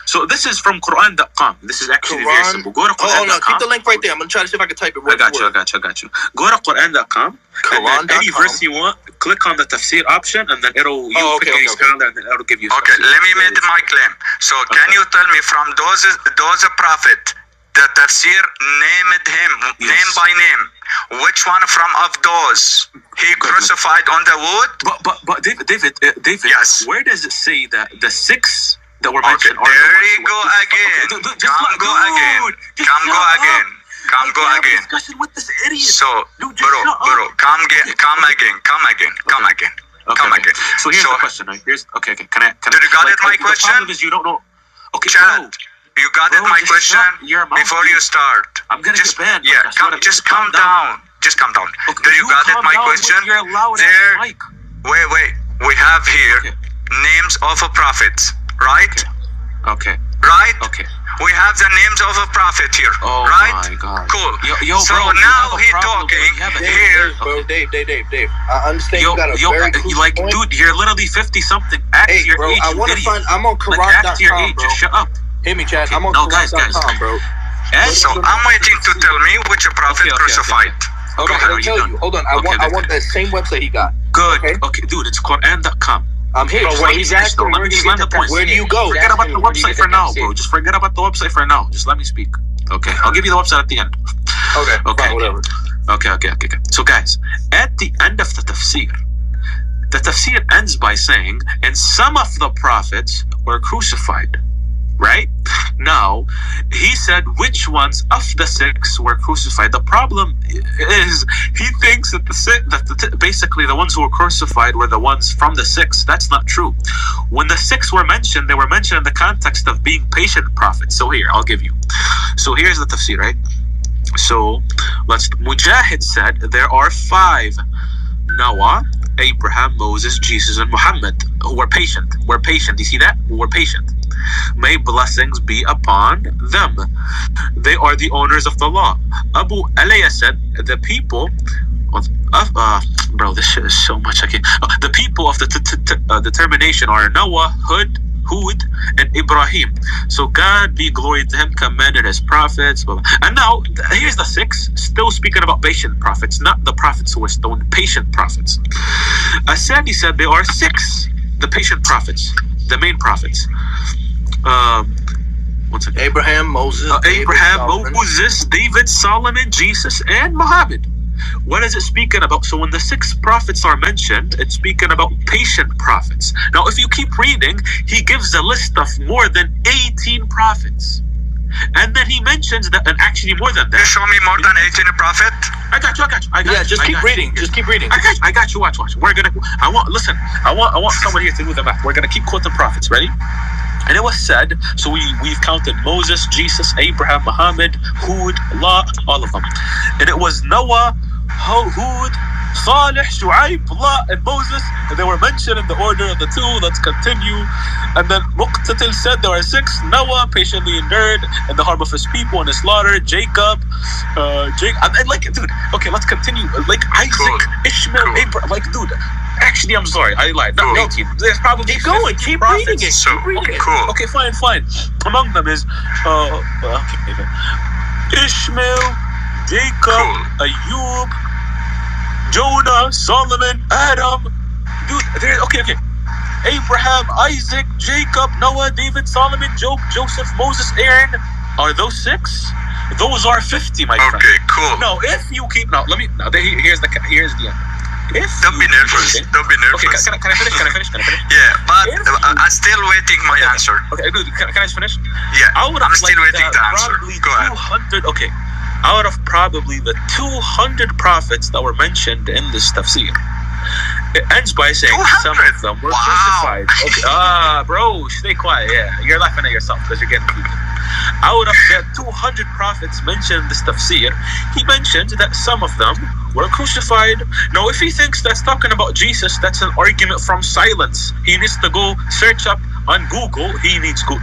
So this is from Quran.com. This is actually very simple. Go to Quran.com. Oh, no. Keep the link right there. I'm going to try to see if I can type it word I got for you. Go to Quran.com. And then any verse you want, click on the tafsir option, and then it'll pick any scholar, and then it'll give you. Okay, let me make my claim. So can you tell me from those prophet, the tafsir named him name by name, which one from of those he crucified on the wood? But David. Yes. Where does it say that the 6 that were mentioned are there you go again. Come go again. Discussion with this idiot. So, bro, come again. So here's the question. Right? Okay. Can I? Did you got it? My the question. problem is you don't know. Okay, Chad, you got it. My question. Before you start, I'm gonna just get banned. yeah. Just calm down. Just calm down. Okay, Did you got it? My question. Your loud There. mic. Wait. We have here names of prophets, right? Okay. Right? Okay. We have the names of a prophet here, Oh right? my God. Cool. Yo, So bro, now he's talking here. Dave. I understand you got a very crucial like, point. dude, you're literally 50-something. Act Hey, your bro, age, I you want to idiot. find. I'm on Like, act your Quran.com, age. bro. Just shut up. Hear me, Chad. Okay, I'm on no, guys. Quran.com, bro. So I'm waiting to tell me which prophet crucified. Okay, Go ahead, I'll tell you. Hold on. I want that same website he got. Good. Okay, Dude, it's Quran.com. I'm here. But what he's asking, Let me just land the point. Where do you go? Forget about the website for now, bro. Just forget about the website for now. Just let me speak. Okay, I'll give you the website at the end. Okay, Okay. fine, whatever. Okay. So guys, at the end of the tafsir ends by saying, and some of the prophets were crucified. Right? Now, he said which ones of the 6 were crucified. The problem is he thinks that basically the ones who were crucified were the ones from the 6. That's not true. When the 6 were mentioned, they were mentioned in the context of being patient prophets. So here, I'll give you. So here's the tafsir, right? So Mujahid said there are 5: Noah, Abraham, Moses, Jesus, and Muhammad, who were patient. We're patient. You see that? We're patient. May blessings be upon them. They are the owners of the law. Abu Alayya said, the people of bro, this shit is so much. I can't. The people of the determination are Noah, Hud, and Ibrahim. So God be glory to him, commanded his prophets. And now here's the 6, still speaking about patient prophets, not the prophets who were stoned, patient prophets. Asadi said there are 6, the patient prophets, the main prophets. One second. Abraham, Moses, David, Solomon, Jesus, and Muhammad. What is it speaking about? So when the 6 prophets are mentioned, it's speaking about patient prophets. Now, if you keep reading, he gives a list of more than 18 prophets. And then he mentions that, and actually more than that. You show me more than 18 prophet? I got you. Just keep reading. I got you. Watch. I want someone here to do the math. We're gonna keep quoting prophets. Ready? And it was said, so we've counted Moses, Jesus, Abraham, Muhammad, Hud, Allah, all of them. And it was Noah, Hud, Salih, Shu'aib, Allah, and Moses, and they were mentioned in the order of the 2. Let's continue. And then Muqtatil said there are 6. Noah patiently endured in the harm of his people and his slaughter. Jacob, and like, dude, okay, let's continue. Like Isaac, Ishmael, Abraham, like, dude. Actually, I'm sorry, I lied. Not 18. There's probably Keep going. Keep reading it. So, cool. Okay, fine. Among them is Ishmael, Jacob, Ayub, Jonah, Solomon, Adam. Dude, okay. Abraham, Isaac, Jacob, Noah, David, Solomon, Job, Joseph, Moses, Aaron. Are those 6? Those are 50, my friend. Okay, cool. No, if you keep here's the end. Don't be nervous. Okay, can I finish? Yeah, but I'm still waiting my answer. Okay, dude, can I just finish? Yeah, I'm still waiting the answer. Go ahead. 200, okay. Out of probably the 200 prophets that were mentioned in this tafsir, it ends by saying 200? Some of them were crucified. Okay. Bro, stay quiet. Yeah, you're laughing at yourself because you're getting heated. Out of the 200 prophets mentioned in this tafsir, he mentioned that some of them were crucified. Now, if he thinks that's talking about Jesus, that's an argument from silence. He needs to go search up on Google. He needs to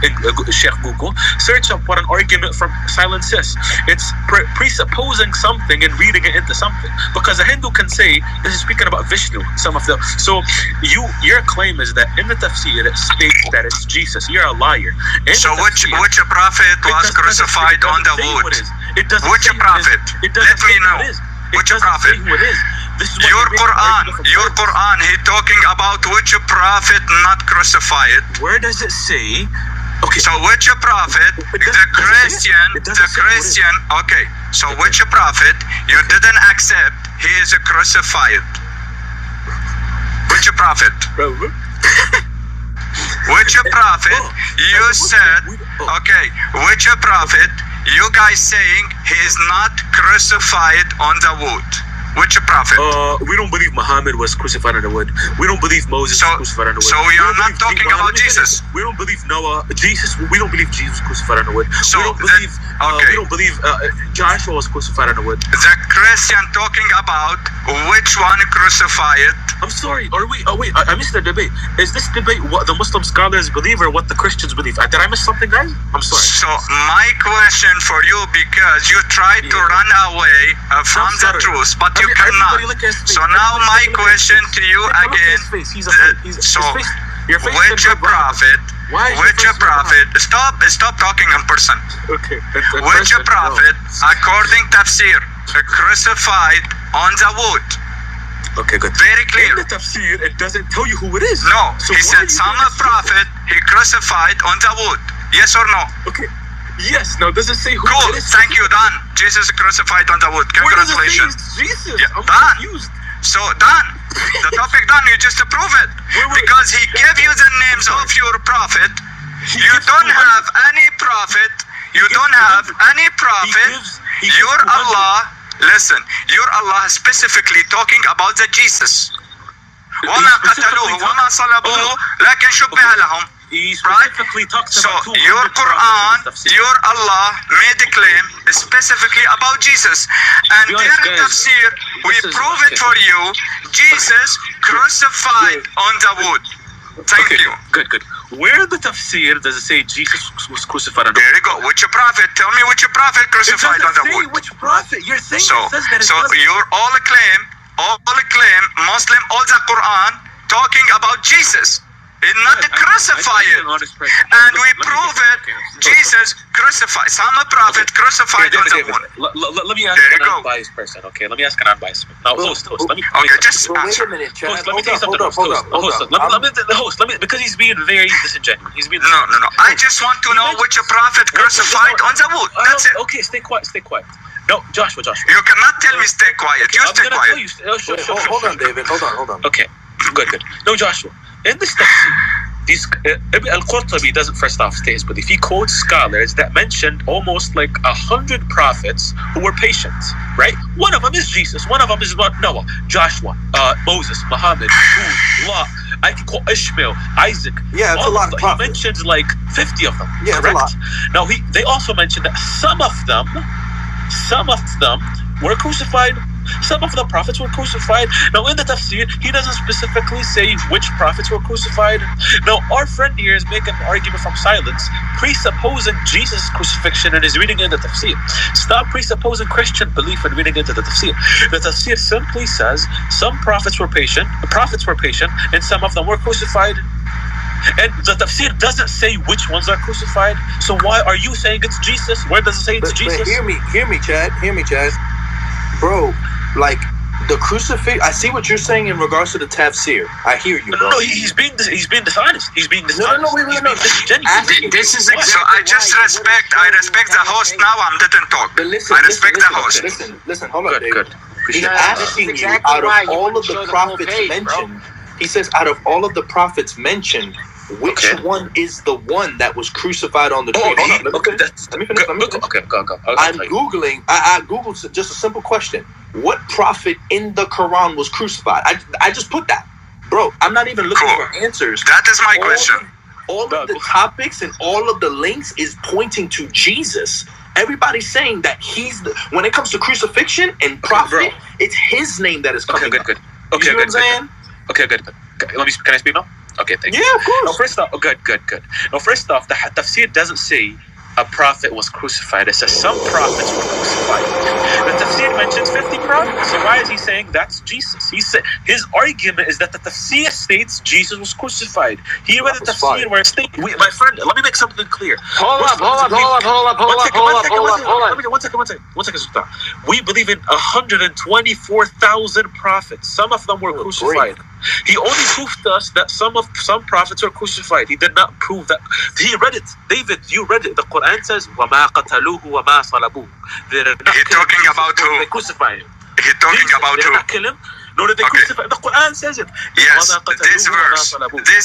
Sheikh Google, search up what an argument from silence is. It's presupposing something and reading it into something. Because a Hindu can say, this is speaking about Vishnu, some of them. So your claim is that in the tafsir it states that it's Jesus. You're a liar. So which prophet was crucified on the wood? Which prophet? Let me know. Which prophet? Your Quran, he talking about which prophet not crucified. Where does it say? Okay. So which prophet? The Christian. Okay. So which prophet you didn't accept? He is crucified. Which prophet? Which prophet you said? Okay. Which prophet? You guys saying he is not crucified on the wood. Which prophet? We don't believe Muhammad was crucified on the wood. We don't believe Moses was crucified on the wood. So we are not talking about Jesus. We don't believe Noah. Jesus. We don't believe Jesus was crucified on the wood. So we don't believe Joshua was crucified on the wood. The Christian talking about which one crucified? I'm sorry. Are we? Oh wait, I missed the debate. Is this debate what the Muslim scholars believe or what the Christians believe? Did I miss something, guys? I'm sorry. So my question for you, because you tried to run away from the truth, but you cannot. So now my question to you again. So which prophet? Which prophet? Stop talking in person. Okay. Which prophet, according to tafsir, crucified on the wood? Okay, good. Very clear. In the tafsir, it doesn't tell you who it is. No, so he said some prophet he crucified on the wood. Yes or no? Okay. Yes. Now, does it say who cool. it is? Thank you, done. Jesus crucified on the wood. Congratulations. Jesus. Yeah, I'm done. confused. So done. The topic done. You just prove it because he gave you the names of your prophet. You don't have any prophet. You don't have any prophet. Your Allah. Listen, your Allah is specifically talking about the Jesus. وَمَا قَتَلُوهُ وَمَا صَلَبُوهُ لَكِنْ شُبِّهَ لَهُم. Right? So your Quran, your Allah made a claim specifically about Jesus. And there in tafsir, we prove it for you. Jesus crucified on the wood. Thank you. Good. Where in the tafsir does it say Jesus was crucified on the wood? There you go. Which prophet? Tell me which prophet crucified on the wood. Which prophet? You're saying so it says that it doesn't. Your all claim, Muslim, all the Quran talking about Jesus. It's not crucified. And we prove it. Jesus crucified. Some prophet crucified on the wood. Let me ask an unbiased person. Okay, let me ask an unbiased person. Now, host. Let me. Okay, just Wait answer. a minute, Chad. Host, let me tell you something. Let me because he's being very disingenuous. He's being No. I just want to know which prophet crucified on the wood. That's it. Okay, stay quiet. No, Joshua. You cannot tell me stay quiet. You stay quiet. Hold on, David. Hold on. Okay, good. No, Joshua. In this tafsir, Al-Qurtubi doesn't first off state his belief. He quotes scholars that mentioned almost like 100 prophets who were patient, right? One of them is Jesus. One of them is Noah, Joshua, Moses, Muhammad, Allah. I can quote Ishmael, Isaac. Yeah, it's a lot of prophets. He mentions like 50 of them. Yeah, correct? it's a lot. Now they also mentioned that some of them were crucified. Some of the prophets were crucified. Now in the tafsir, he doesn't specifically say which prophets were crucified. Now our friend here is making an argument from silence, presupposing Jesus' crucifixion and is reading in the tafsir. Stop presupposing Christian belief and reading into the tafsir. The tafsir simply says some prophets were patient, and some of them were crucified. And the tafsir doesn't say which ones are crucified. So why are you saying it's Jesus? Where does it say it's Jesus? But hear me, Chad. Bro, like the crucifix. I see what you're saying in regards to the tafsir. I hear you, bro. No, he's being dishonest. He's being dishonest. No, wait. This is exactly. So I respect the host now. I didn't talk. But listen, I respect the host. Listen. Hold on, David. Good. He's asking you out of all of the prophets mentioned. He says out of all of the prophets mentioned, which one is the one that was crucified on the tree? Let me finish. Okay, go. I'm Googling. I Googled just a simple question. What prophet in the Quran was crucified? I just put that. Bro, I'm not even looking for answers. That is my question. All of the topics and all of the links is pointing to Jesus. Everybody's saying that when it comes to crucifixion and prophet, it's his name that is coming. Good. You know what I'm saying? Okay, good. Can I speak now? Okay, thank you. Yeah, of course. No, first off, good. No, first off, the tafsir doesn't say a prophet was crucified. It says some prophets were crucified. The tafsir mentions 50 prophets. So why is he saying that's Jesus? He said his argument is that the tafsir states Jesus was crucified. He read the tafsir where it states, my friend, let me make something clear. Hold up. One second, Sultan. We believe in 124,000 prophets. Some of them were crucified. He only proved to us that some prophets were crucified. He did not prove that. He read it. David, you read it. The Quran says, وَمَا قَتَلُوهُ وَمَا صَلَبُوهُ. He's talking about who? They crucified him. He's talking about who? They did not kill him, nor did they crucify him. The Quran says it. Yes, this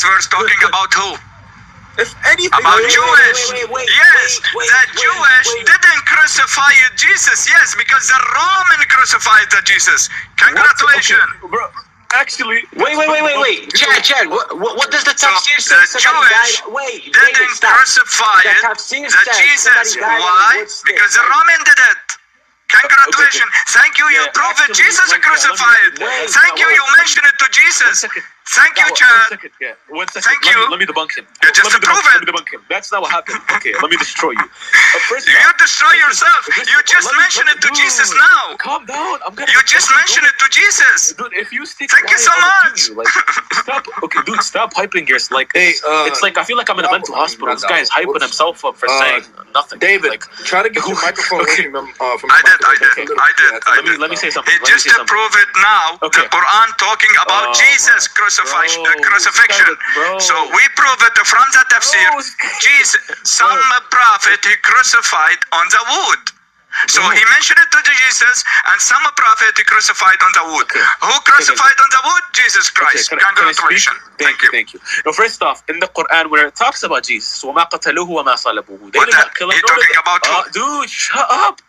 verse talking about who? If anything, about Jewish. Yes, the Jewish didn't crucify Jesus. Yes, because the Roman crucified the Jesus. Congratulations. Okay, bro. Actually, wait. Chad, what does the tafsir say? The Jewish didn't crucify the Jesus. Why? Because the Roman did it. Congratulations. Thank you. You proved it. Jesus crucified. Thank you. You mentioned it to Jesus. Thank you, Chad. One second. Thank you. Let me debunk him. You just proved Let me it. debunk him. That's not what happened. Okay, let me destroy you. First You destroy yourself. You just mentioned it to Jesus now. Calm down. You just mentioned it to Jesus. Dude, if you stick Thank you so much. Stop. Okay, dude, stop hyping yours. Like, it's like I feel like I'm in a mental hospital. This guy is hyping himself up for saying nothing. David, like, try to get your microphone working from I did. Let me say something. It just to prove it now, the Quran talking about Jesus crucifixion. So we prove it from the tafsir. Jesus, some prophet he crucified on the wood. So he mentioned it to Jesus, and some prophet he crucified on the wood. Who crucified on the wood? Jesus Christ. Congratulations. Thank you. Thank you. Now, first off, in the Quran, where it talks about Jesus, وَمَا قَتَلُوهُ وَمَا صَلَبُوهُ, they What did not kill him. he talking about who? Dude, shut up.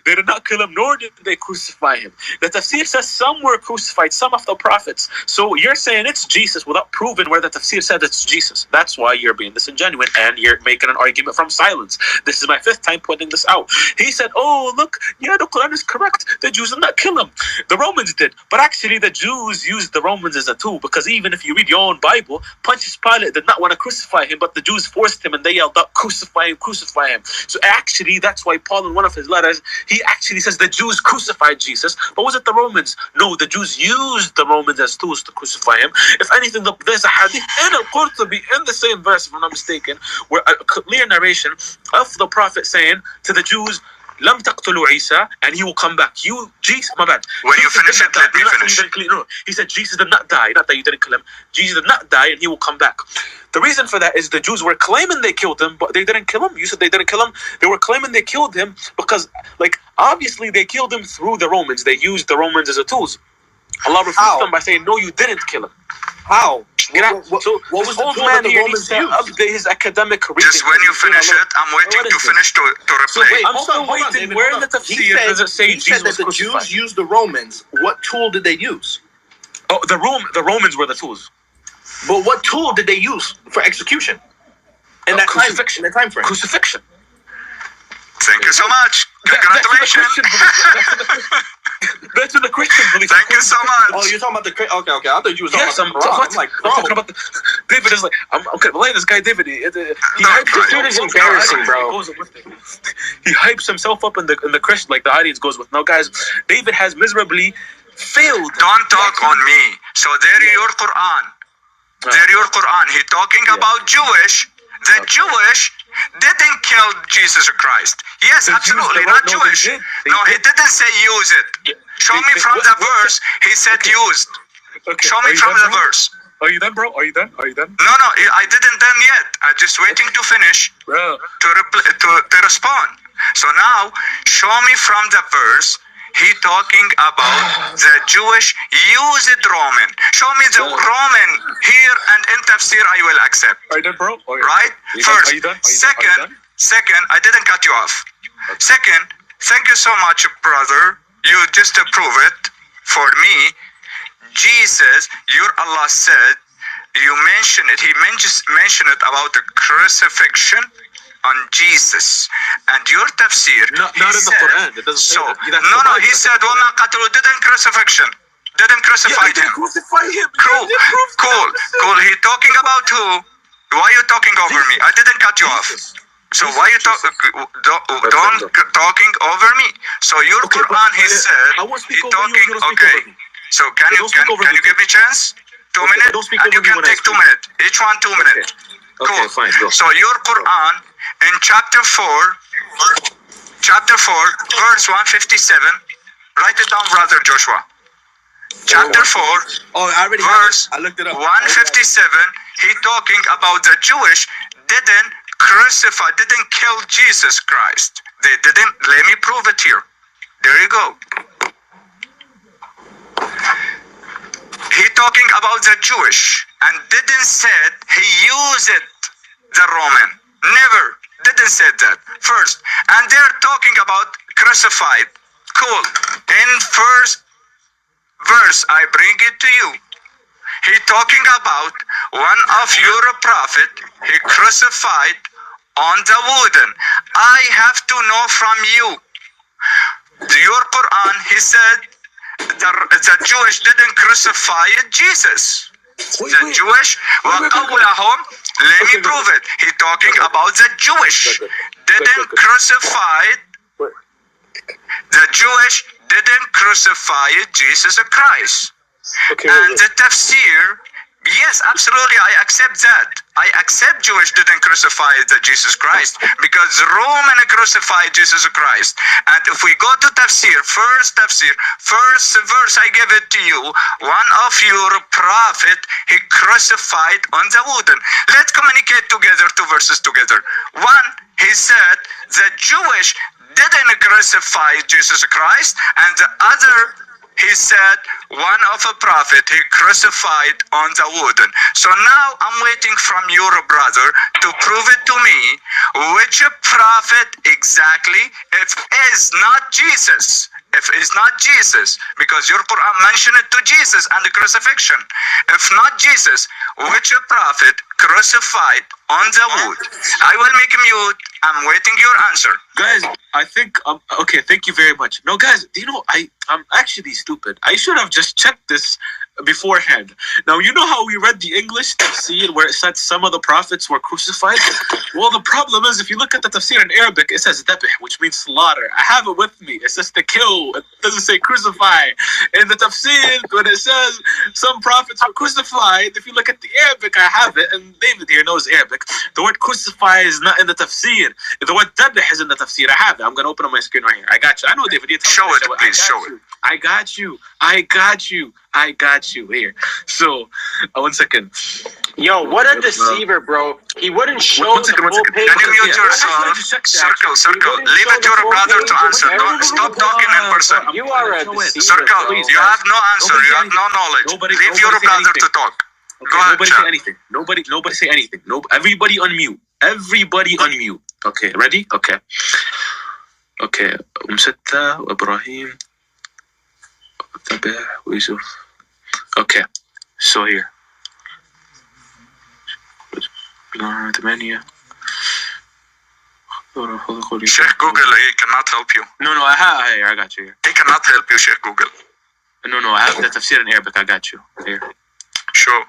They did not kill him, nor did they crucify him. The tafsir says some were crucified, some of the prophets. So you're saying it's Jesus without proving where the tafsir said it's Jesus. That's why you're being disingenuous and you're making an argument from silence. This is my 5th time pointing this out. He said, oh, look, yeah, the Quran is correct. The Jews did not kill him. The Romans did. But actually, the Jews used the Romans as a tool, because even if you read your own Bible, Pontius Pilate did not want to crucify him, but the Jews forced him and they yelled out, crucify him, crucify him. So actually, that's why Paul, in one of his letters, he actually says the Jews crucified Jesus, but was it the Romans? No, the Jews used the Romans as tools to crucify him. If anything, there's a hadith in Al-Qurtubi, in the same verse, if I'm not mistaken, where a clear narration of the Prophet saying to the Jews, لم تقتلوا عيسى, and he will come back. You, Jesus, my bad. When you finish it, let me finish. No, he said Jesus did not die. Not that you didn't kill him. Jesus did not die, and he will come back. The reason for that is the Jews were claiming they killed him, but they didn't kill him. You said they didn't kill him. They were claiming they killed him because, like, obviously they killed him through the Romans. They used the Romans as a tools. Allah refused them by saying, no, you didn't kill him. How? What was the old man here needs to update his academic reading. Just when you finish it, I'm waiting to finish to replay. I'm still waiting. Where in the tafsir does it say Jesus was crucified? He said that the Jews used the Romans. What tool did they use? Oh, the Romans were the tools. But what tool did they use for execution? In that crucifixion. In the time frame. Crucifixion. Thank you so much. Congratulations. That's in the Christian belief. Thank you so much. Oh, you're talking about the okay. I thought you were talking yes, about the Quran. I'm talking about the David is like okay. Well, this guy David, he dude is embarrassing, bro. He hypes himself up in the Christian, like the audience goes with. Now, guys, David has miserably failed. Don't talk on me. So there your Quran. There your Quran. He talking about Jewish. The Jewish didn't kill Jesus Christ. Yes, absolutely, not Jewish. No, he didn't say use it. Show me from the verse. He said used. Show me from the verse. Are you done, bro? Are you done? No, I didn't done yet. I'm just waiting to finish to respond. So now, show me from the verse. He talking about the Jewish used Roman. Show me the Roman here and in tafsir I will accept. Are you done, bro? Right? First. Second, I didn't cut you off. Second, thank you so much, brother. You just approve it for me. Jesus, your Allah said, you mentioned it. He mentioned it about the crucifixion on Jesus, and your tafsir not in the Quran. It doesn't say that. No, he said وَمَا قَتَلُوا didn't crucify him. Cool. He talking about who? Why you talking over me? I didn't cut you off. So why you don't talking over me? So your Quran, he said he talking. Okay. So can you give me chance? 2 minutes, and you can take 2 minutes. Each one 2 minutes. Cool. Okay, fine. Go. So your Quran in chapter 4, verse 157. Write it down, brother Joshua. Chapter 4, verse I looked it up. 157. He talking about the Jewish didn't kill Jesus Christ. They didn't. Let me prove it here. There you go. He talking about the Jewish and didn't said he used the Roman. Never. Didn't say that. First. And they're talking about crucified. Cool. In first verse, I bring it to you. He talking about one of your prophet, he crucified on the wooden. I have to know from you. Your Quran, he said, the Jewish didn't crucify Jesus. The Jewish, let me prove it. He talking about the Jewish didn't crucify. The Jewish didn't crucify Jesus Christ. And the tafsir, yes, absolutely, I accept that. I accept Jewish didn't crucify the Jesus Christ because Roman crucified Jesus Christ. And if we go to tafsir, first verse I give it to you, one of your prophet, he crucified on the wooden. Let's communicate together, two verses together. One, he said the Jewish didn't crucify Jesus Christ, and the other, he said one of a prophet he crucified on the wooden. So now I'm waiting from your brother to prove it to me which prophet exactly, if is not Jesus. If it's not Jesus, because your Quran mentioned it to Jesus and the crucifixion. If not Jesus, which prophet crucified on the wood? I will make mute. I'm waiting your answer. Guys, I think okay, thank you very much. No, guys, do you know I'm actually stupid. I should have just checked this beforehand. Now, you know how we read the English tafsir where it said some of the prophets were crucified? Well, the problem is if you look at the tafsir in Arabic, it says dabih, which means slaughter. I have it with me. It says to kill. It doesn't say crucify. In the tafsir, when it says some prophets were crucified, if you look at the Arabic, I have it, and David here knows Arabic. The word crucify is not in the tafsir. The word dabih is in the tafsir. I have it. I'm going to open up my screen right here. I got you. I know, David. Show it, please. Show it. I got you. Here. So, 1 second. Yo, what a deceiver, bro. He wouldn't show the full page. Can you mute yourself? Circle. Leave it to your brother to answer. Don't stop talking in person. You are a deceiver. Circle, you have no answer. You have no knowledge. Leave your brother to talk. Okay, nobody say anything. Nobody say anything. No, everybody unmute. Okay, ready? Okay. ستة وإبراهيم وتبع ويوسف. Okay, so here. 8. Sheikh Google, he cannot help you. No, I got you here. He cannot help you, Sheikh Google. No, I have the tafsir in Arabic. I got you here. Sure.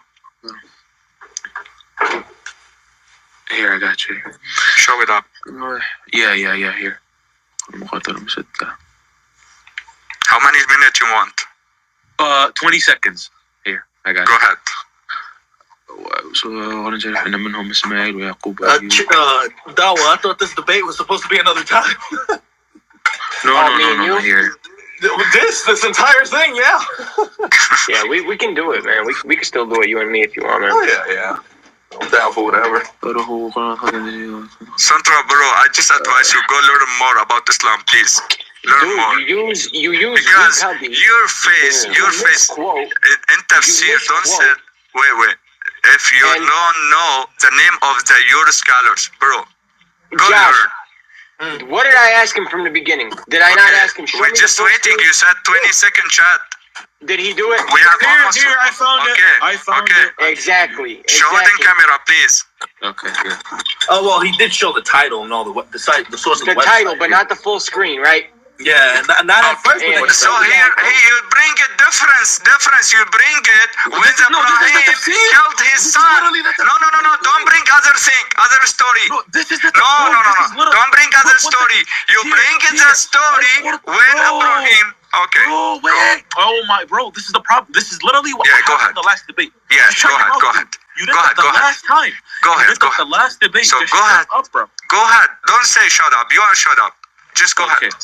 Here, I got you here. Show it up. Yeah, here. How many minutes you want? 20 seconds. Here, I got Go you. ahead. So, منهم إسماعيل ويعقوب. Dawaah, I thought this debate was supposed to be another time. No, here. This entire thing, yeah. Yeah, we can do it, man. We can still do it, you and me, if you want, man. Oh, yeah. I'm down for whatever. Central, bro, I just advise you go learn more about Islam, please. Learn more. You use because your face in tafsir, don't say, wait. If you don't know the name of your scholars, bro, go learn. What did I ask him from the beginning? Did I not ask him? We're just waiting. You said 20-second chat. Did he do it? We have almost. Here, I found it. Exactly. Show it in camera, please. Okay, here. Oh well, he did show the title and all the site, the source of the website. The title, but not the full screen, right? Yeah, not at first. So here, you bring it difference. You bring it when Ibrahim killed his son. No. Don't bring other story. Bro, this is the No. Don't bring other story. You bring it the story when Ibrahim. Okay. Bro, wait. Oh my, bro, this is the problem. This is literally what happened in the last debate. Yeah, go ahead. You did that the last time. Go ahead. The last debate. So go ahead. Bro. Go ahead. Don't say shut up. You are shut up. Just go ahead.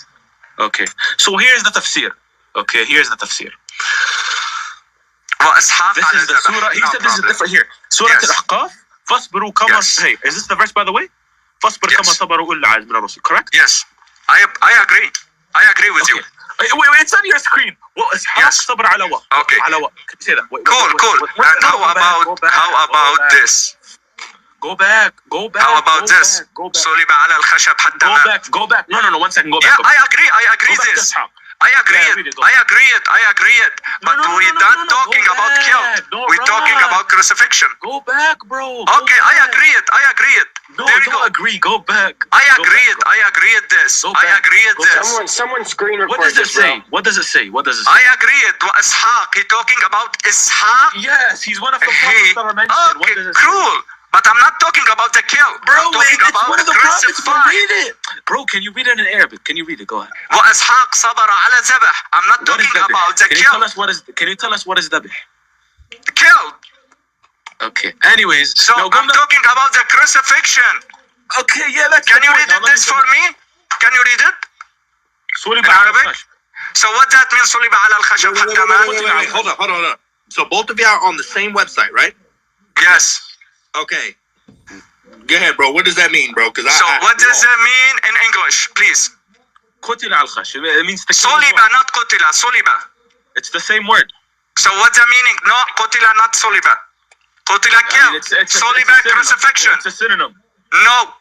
Okay. So here's the tafsir. This is the surah. He said this is different here. Surah Al-Ahqaf. فاصبروا كما. Hey, is this the verse, by the way? فاصبر كما صبر أولو العزم من الرسل. Correct? Yes. I agree. I agree with you. Wait, it's on your screen. Well, it's صبر على وقت. Okay. على وقت. Can you say that? Cool. And how about this? Go back. How about this? صلب على الخشب حتى مات. Go back. No, 1 second. Go back. Yeah, I agree this. I agree it. But we're not talking about killed. We're talking about crucifixion. Go back, bro. Okay, I agree it. No, there you don't go. agree. Go back. I agree it this. I agree it this. Someone screen record. What does it say? What does it say? I agree it. Ishaq. He talking about Ishaq. Yes, he's one of the prophets that are mentioned. Okay, cruel. But I'm not talking about the kill. Bro, I'm talking it's about one of the prophets. Read it. Bro, can you read it in Arabic? Can you read it? Go ahead. وإسحاق صبر على ذبح. I'm not talking about the kill. Can you tell us what is ذبح? Killed. Okay. Anyways, so I'm talking about the crucifixion. Okay, yeah, let's. Can you read this for me? Can you read it? In Arabic. So what that means? صلب على الخشب حتى مات. Hold on. So both of you are on the same website, right? Yes. Okay. Go ahead, bro. What does that mean, bro? So what does it mean in English, please? قتل على الخشب. It means the صلب, not قتل. صلب. It's the same word. So what's the meaning? No, قتل, not صلب. قتل kill. صلب crucifixion. It's a synonym. No.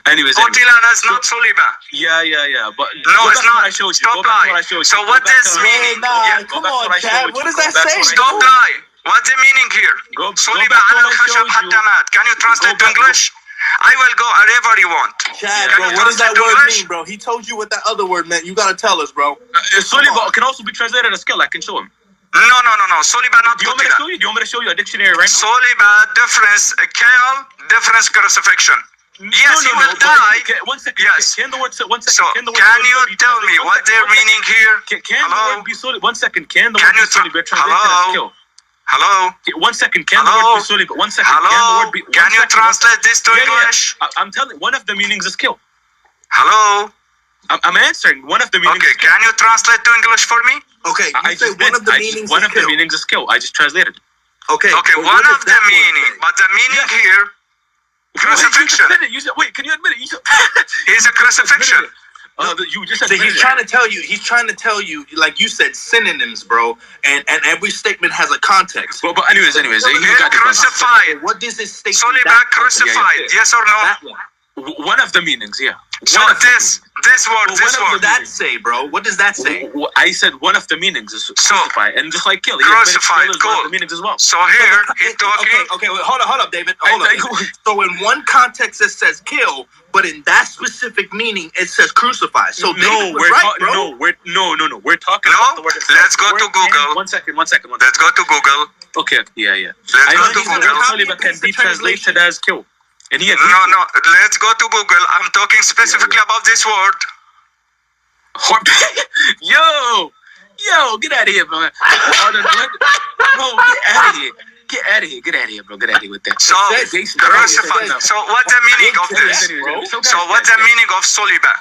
Anyways. قتل is not صلب. Yeah. But no, it's not. Stop lying. So what does meaning? Come on, Chad. What does that say? Stop lying. What's the meaning here? صلب على الخشب حتى مات. Can you translate to English? I will go wherever you want. Chad, bro, what does that word mean, bro? He told you what that other word meant. You gotta tell us, bro. Soliba can also be translated as kill. I can show him. No. Soliba not. Do you want me to show you? Do you want me to show you a dictionary right now? Soliba difference kill, difference crucifixion. Yes, he will die. 1 second. Yes. Can the word? 1 second. So can you tell me what their meaning here? Can the word be soliba? 1 second. Can the word be soliba translated as kill? Hello. 1 second. Can the word be soliba? 1 second. Hello. Can the word be? Can you translate this to English? I'm telling. One of the meanings is kill. Hello. I'm answering. One of the meanings. Okay. Can you translate to English for me? Okay. You say one of the meanings. One of the meanings is kill. I just translated. Okay. Okay. One of the meaning, but the meaning here. Crucifixion. You said, wait, can you admit it? You said, it's a crucifixion. You just said so he's trying to tell you, like you said, synonyms, bro, and every statement has a context. But anyways, you got crucified. What does this statement? Soliba crucified. Yes or no? One of the meanings, yeah. So this word. What does that say, bro? What does that say? I said one of the meanings is crucify, and just like kill. Crucified, cool. One of the meanings as well. So here he's talking. Okay, wait, hold up, David. Hold up. So in one context it says kill, but in that specific meaning it says crucify. So no, we're right, bro. No, we're talking about the word. Let's go to Google. One second. Let's go to Google. Okay, yeah. Let's go to Google. Soliba can be translated as kill. And he no, let's go to Google. I'm talking specifically about this word. Yo, get out of here, bro. Bro, get out of here, bro. Get out of here with that. So what's the meaning of this? So what's the meaning of soliba?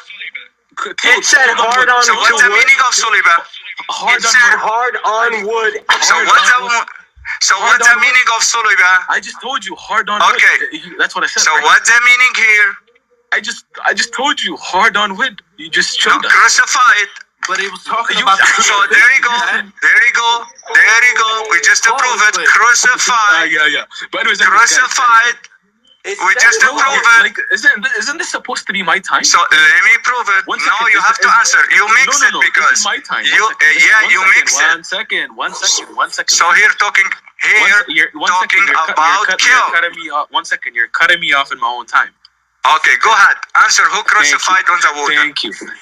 It said hard on wood. So what's the meaning of soliba? It said hard on wood. So what's the meaning of soliba? I just told you hard on wood. Okay. That's what I said. So what's the meaning here? I just told you hard on wood. You just showed us. Crucified. But it was talking about. So there you go. We just approved it. Crucified. Yeah. But anyways, crucified. We just approved it. Like, isn't this supposed to be my time? So let me prove it. No, you have to answer. You mix it because this is my time. You mix it. 1 second. 1 second. So here talking about kill. 1 second. You're cutting me off in my own time. Okay, go ahead. Answer who crucified on the wood.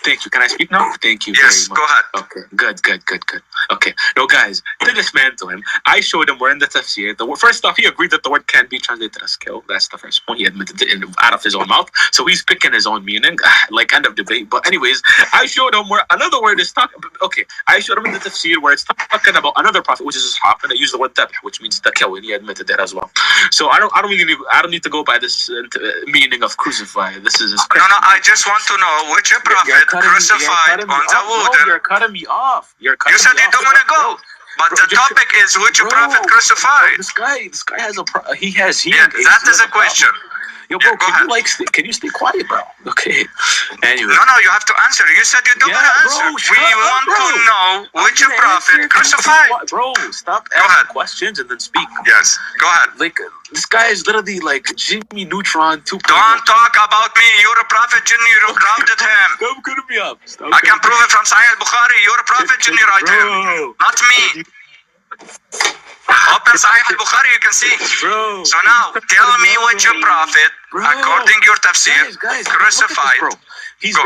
Thank you. Can I speak now? Thank you yes, very much. Go ahead. Okay, good. Okay, no, guys, to dismantle him, I showed him we're in the tafsir. First off, he agreed that the word can be translated as kill. That's the first point. He admitted it out of his own mouth. So he's picking his own meaning, like end of debate. But anyways, I showed him where another word is talking. Okay, I showed him in the tafsir where it's talking about another prophet, which is Ishaq, and I used the word tabh, which means the kill, and he admitted that as well. So I don't need to go by this meaning of crucify. This is no. I just want to know which prophet crucified on the wood. You're cutting me off. You said you don't want to go. But the topic is which prophet crucified. This guy has he has. Yeah, that is a question. Yo, bro, can you stay quiet, bro? Okay. Anyway. No, you have to answer. You said you don't want to answer. We want to know which prophet crucified. Bro, stop asking questions and then speak. Yes, go ahead. Like, this guy is literally like Jimmy Neutron 2.0. Don't talk about me. You're a prophet, Jinni. You grounded him. Stop cutting me up. I can prove it from Sahih al-Bukhari. You're a prophet, Jinni, right here. Not me. Open Sahih al-Bukhari, you can see. Bro. So now, tell me which prophet, according to your tafsir, crucified. Bro. He's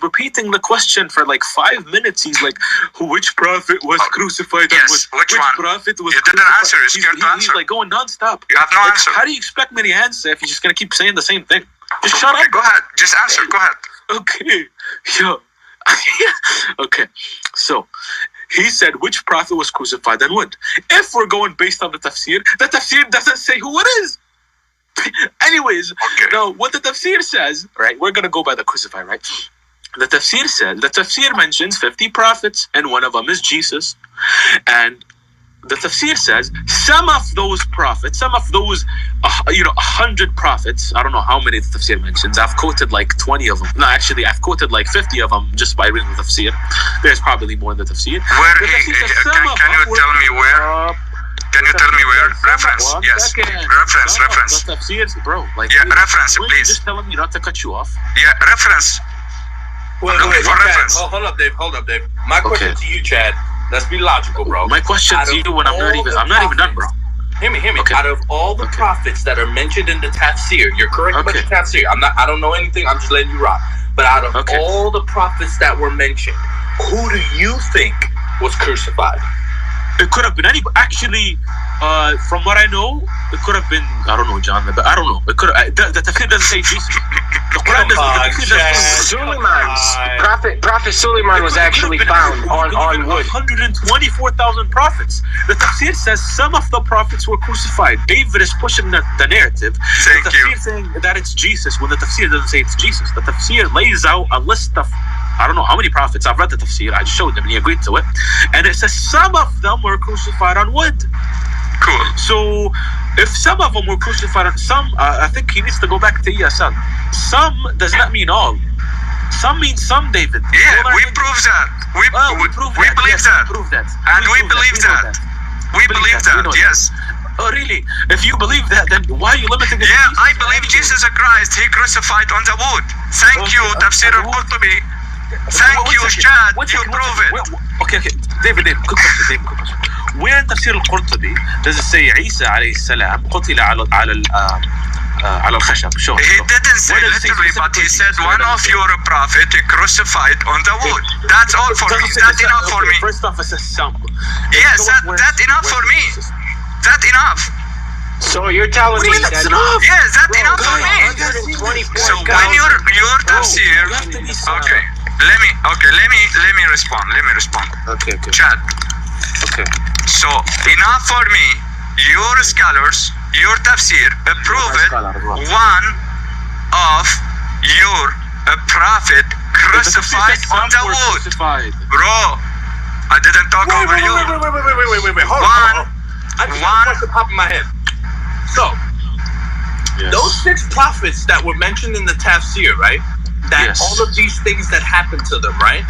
repeating the question for like 5 minutes. He's like, which prophet was crucified? Yes, which one? Prophet was you didn't answer. You're scared to answer. He's like going non-stop. You have no answer. How do you expect me to answer if you're just going to keep saying the same thing? Just shut up. Go ahead. Just answer. Go ahead. Okay. Yo. Okay. So, he said which prophet was crucified and when. If we're going based on the tafsir doesn't say who it is. Anyways, now what the tafsir says, right? We're gonna go by the crucified, right? The tafsir mentions 50 prophets, and one of them is Jesus. And the tafsir says some of those prophets, 100 prophets. I don't know how many the tafsir mentions. I've quoted like 20 of them. No, actually, I've quoted like 50 of them just by reading the tafsir. There's probably more in the tafsir. Can you tell me where? Can you tell me where? Reference. Yes. Reference. The tafsir, bro. Like, reference, please. You're just telling me not to cut you off. Yeah, reference. Wait, Chad, hold up, Dave. My question to you, Chad. Let's be logical, bro. My question to you when I'm not even done, bro. Hear me. Okay. Out of all the prophets that are mentioned in the tafsir, you're correct about the tafsir. I don't know anything. I'm just letting you rock. But out of all the prophets that were mentioned, who do you think was crucified? It could have been anybody. Actually, from what I know, it could have been, I don't know, John, but I don't know. It could have, the tafsir doesn't say Jesus. The Quran Prophet Suleiman was actually found on wood. 124,000 prophets. The tafsir says some of the prophets were crucified. David is pushing the narrative. The tafsir saying that it's Jesus when the tafsir doesn't say it's Jesus. The tafsir lays out a list of, I don't know how many prophets. I've read the tafsir. I just showed them and he agreed to it. And it says some of them were crucified on wood. Cool. So, if some of them were crucified on some, I think he needs to go back to Yasan. Some does not mean all. Some means some, David. Yeah, we prove that. We believe that. And we believe that. We believe that, yes. Oh, really? If you believe that, then why are you limiting it? Yeah, I believe Jesus Christ, he crucified on the wood. Thank you, Tafsir al-Qurtubi. Thank you, Chad. You prove it. Okay. David, quick question. Where in Tafsir al-Qurtubi does it say Isa alayhi salam قتل على الخشب? Sure. He didn't say literally, but he said one of your prophet crucified on the wood. That's all for me. That's enough for me. First off, it says some. Yes, that's enough for me. That's enough. So you're telling me that's that enough? Yes, that's enough for me. So when your tafsir, okay, let me respond. Okay. Chad. Okay. So enough for me. Your scholars, your tafsir, proved one of your prophet crucified on the wood. Bro, I didn't talk over you. Wait. Hold on. I just have a question pop in my head. So, those 6 prophets that were mentioned in the tafsir, right? That all of these things that happened to them, right?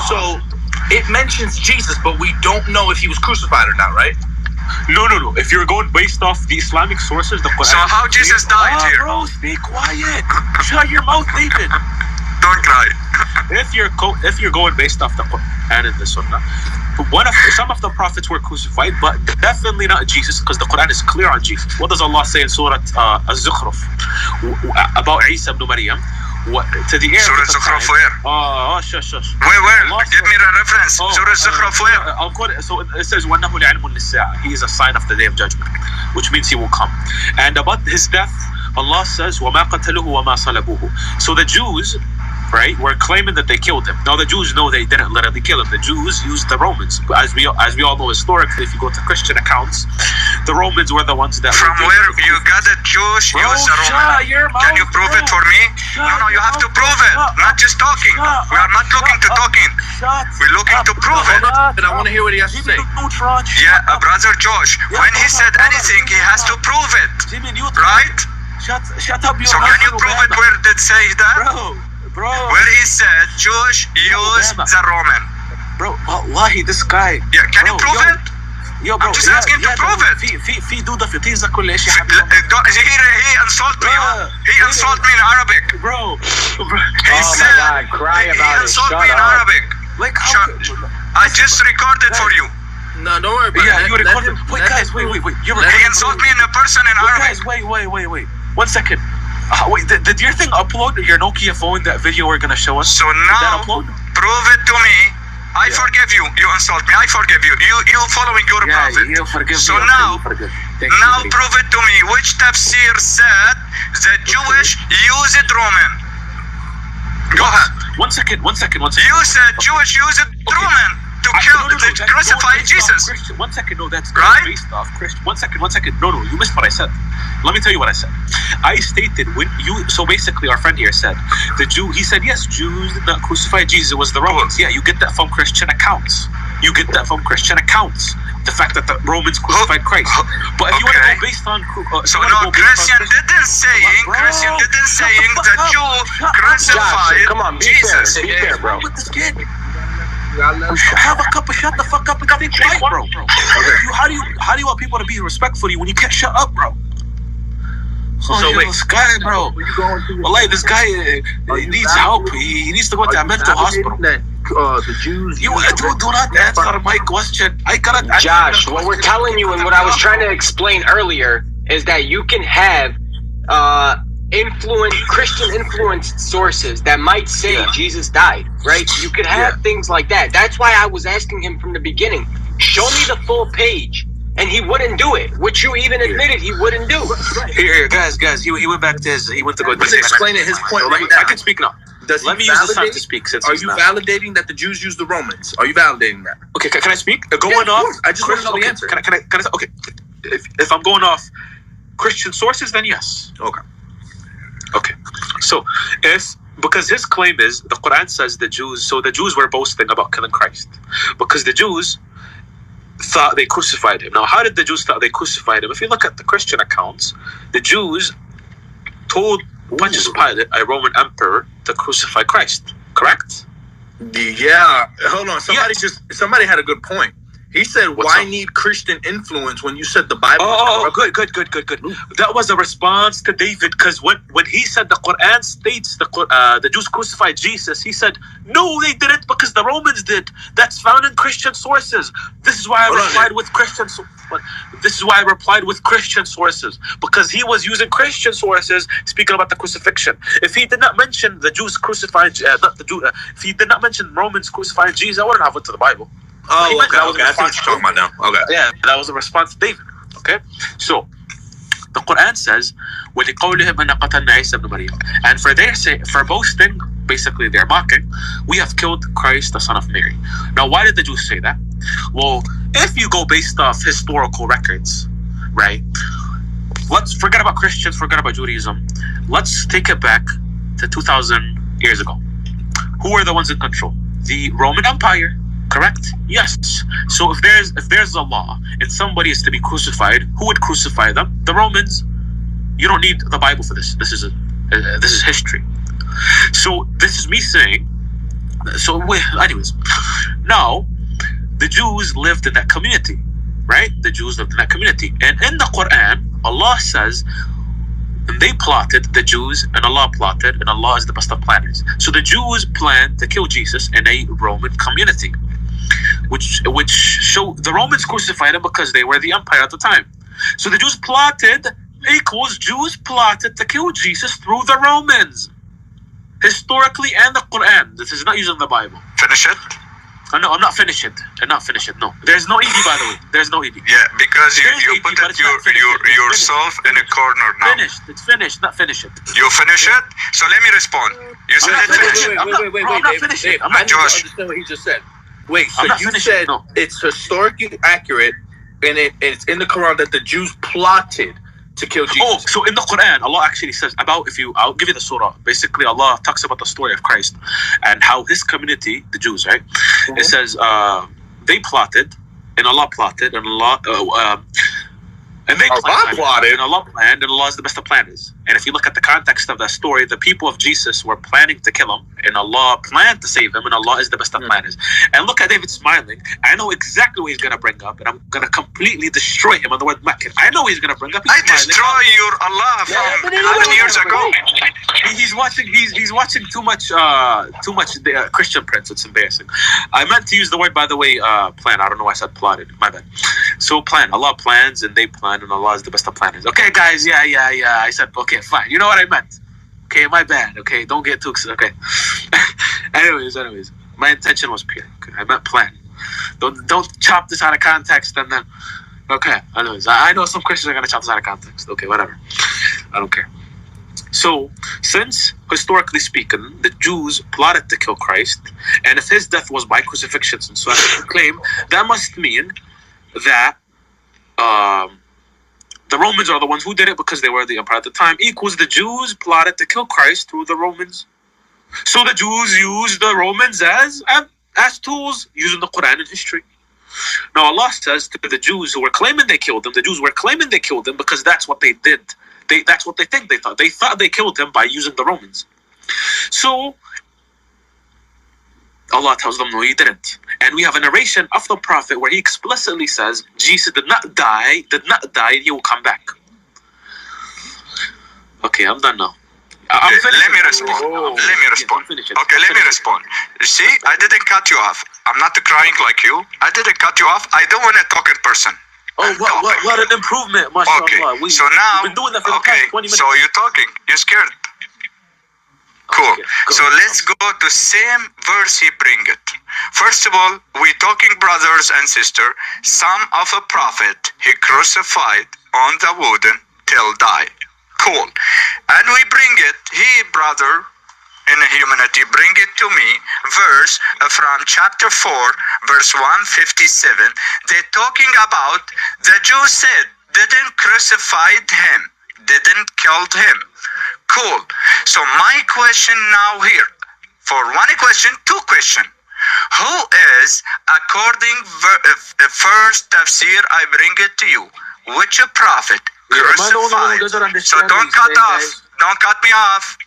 So, it mentions Jesus, but we don't know if he was crucified or not, right? No. If you're going based off the Islamic sources, the Quran. So how Jesus died here? Bro, stay quiet. Shut your mouth, David. Don't cry. If you're going based off the Quran and the Sunnah, some of the prophets were crucified, but definitely not Jesus, because the Quran is clear on Jesus. What does Allah say in Surah Az-Zukhruf about Isa ibn Maryam? To the air. Surah Az-Zukhruf where? Shush. Where? Give me the reference. Surah Az-Zukhruf where? I'll quote it. So it says, وَأَنَّهُ لِعِلْمٌ لِلسَّاعَةِ. He is a sign of the day of judgment, which means he will come. And about his death, Allah says, وَمَا قَتَلُوهُ وَمَا صَلَبُوهُ. So the Jews, right, were claiming that they killed him. Now the Jews know they didn't literally kill him. The Jews used the Romans. As we all know historically, if you go to Christian accounts, the Romans were the ones that. From where you got it, Jews use the Roman? Can you prove it for me? No, you have to prove it, not just talking. We are not looking to talking. We're looking to prove it. But I want to hear what he has to say. Yeah, brother Josh, when he said anything, he has to prove it, right? Shut up, So can you prove it where did say that? Bro. Where he said Jewish use the Roman. Bro, wallahi, this guy. Yeah, can you prove it? Yo, bro, I'm just asking to prove it. في دودة في طيزة كل شيء. He insulted me. He insulted me in Arabic. Bro. He said, my God, cry about he it. insulted Shut me in up. Arabic. Like I just recorded for you. No, don't worry about it. Yeah, you recorded. Wait, guys, wait. You He insulted me in a person in Arabic. Guys, wait. 1 second. Wait, did your thing upload your Nokia phone, that video we're gonna show us? So now, prove it to me. I forgive you. You insult me. I forgive you. You following your prophet. You forgive So me. now prove it to me. Which tafsir said the Jewish used Roman? Go ahead. 1 second. You said Jewish used Roman to kill, to crucify Jesus. 1 second, no, that's right? Based off Christian. 1 second. No, you missed what I said. Let me tell you what I said. I stated so basically our friend here said, he said, yes, Jews did not crucify Jesus, it was the Romans. Yeah, you get that from Christian accounts. The fact that the Romans crucified Christ. But if you want to go based on... Christian didn't saying the Jew crucified Jesus. Be fair, bro. With this kid. Have a cup of shut the fuck up and stay quiet, bro. How do you want people to be respectful to you when you can't shut up, bro? So wait, this guy, bro. Well, this guy needs help. He needs to go to a mental hospital. The Jews. Do not answer my question. Josh, what we're telling you and what I was trying to explain earlier is that you can have Christian influenced sources that might say Jesus died, right? You could have things like that. That's why I was asking him from the beginning, show me the full page. And he wouldn't do it, which you even admitted he wouldn't do. Here, guys. He went back to he went to go. Let's explain his point right now. I can speak now. Let me use this time to speak. Are you validating that the Jews use the Romans? Are you validating that? Okay, can I speak? Going off. I just want to know the answer. Can I? Okay. If I'm going off Christian sources, then yes. Okay. So because his claim is the Quran says the Jews were boasting about killing Christ because the Jews thought they crucified him. Now, how did the Jews thought they crucified him? If you look at the Christian accounts, the Jews told Pontius Pilate, a Roman emperor, to crucify Christ. Correct? Yeah. Hold on. Somebody had a good point. He said, why need Christian influence when you said the Bible? Good. That was a response to David, because when he said the Quran states the Jews crucified Jesus, he said, no, they didn't, because the Romans did. That's found in Christian sources. This is why I replied with Christian sources, because he was using Christian sources speaking about the crucifixion. If he did not mention the Jews crucifying, if he did not mention Romans crucifying Jesus, I wouldn't have went to the Bible. Oh, okay. I see what you're talking about now. Okay. Yeah, that was a response to David. Okay? So, the Quran says, وَلِقَوْلِهِمْ أَنَّ قَتَلْنَا عِيسَى ibn Maryam. And for boasting, basically they're mocking, we have killed Christ, the son of Mary. Now, why did the Jews say that? Well, if you go based off historical records, right? Let's forget about Christians, forget about Judaism. Let's take it back to 2,000 years ago. Who were the ones in control? The Roman Empire. Correct? Yes. So if there's a law and somebody is to be crucified, who would crucify them? The Romans. You don't need the Bible for this. This is history. So this is me saying. Anyways, now the Jews lived in that community, right? The Jews lived in that community, and in the Quran, Allah says, and they plotted, the Jews, and Allah plotted, and Allah is the best of planners. So the Jews planned to kill Jesus in a Roman community, which show the Romans crucified him because they were the empire at the time. So the Jews plotted to kill Jesus through the Romans, historically, and the Quran. This is not using the Bible. Finish it. No, I'm not finish it. No, there's no ED, by the way. There's no ED. Yeah, because you put yourself in a corner now. It's finished. Not finish it. You finish it. So let me respond. You said it finished. Wait, I'm not finishing. I'm not Josh. Understand what he just said. Wait, so you said it's historically accurate and it's in the Quran that the Jews plotted to kill Jesus. Oh, so in the Quran, Allah actually says about, I'll give you the surah. Basically, Allah talks about the story of Christ and how his community, the Jews, right? It says they plotted, and Allah plotted, and Allah and they plotted, and Allah planned, and Allah is the best of planners. And if you look at the context of that story, the people of Jesus were planning to kill him, and Allah planned to save him, and Allah is the best of planners. And look at David smiling. I know exactly what he's going to bring up, and I'm going to completely destroy him on the word Mecca. I know he's going to bring up. I destroy your Allah from 11 years ago. He's watching too much Christian Prince. It's embarrassing. I meant to use the word, by the way, plan. I don't know why I said plotted. My bad. So plan. Allah plans and they plan, and Allah is the best of planners. Okay, guys. Yeah. I said okay, fine. You know what I meant. Okay, my bad. Okay, don't get too excited. Okay. anyways, my intention was pure. Okay, I meant plan. Don't chop this out of context and then. Okay. Anyways, I know some Christians are gonna chop this out of context. Okay, whatever. I don't care. So, since historically speaking, the Jews plotted to kill Christ, and if his death was by crucifixion, since so I claim, that must mean that the Romans are the ones who did it because they were the empire at the time, equals the Jews plotted to kill Christ through the Romans. So the Jews used the Romans as tools, using the Quran and history. Now Allah says to the Jews who were claiming they killed him, because that's what they did. That's what they think they thought. They thought they killed him by using the Romans. So Allah tells them, no, he didn't. And we have a narration of the Prophet where he explicitly says, Jesus did not die, and he will come back. Okay, I'm done now. Let me respond. Okay, let me respond. See, I didn't cut you off. I'm not crying like you. I didn't cut you off. I don't want to talk in person. Oh, what an improvement, mashallah. Okay, so now, we've been doing that for the past 20 minutes. So you're talking. You're scared. Cool. Okay, so let's go to same verse he bring it. First of all, we talking brothers and sister, son of a prophet, he crucified on the wooden till die. Cool. And we bring it, he brother in humanity, bring it to me, verse from chapter 4, verse 157. They're talking about the Jews said, didn't crucify him, didn't kill him. Cool. So my question now here, for one question, two question. Who is, according first tafsir, I bring it to you, which prophet crucified? So don't cut off. Don't cut me off.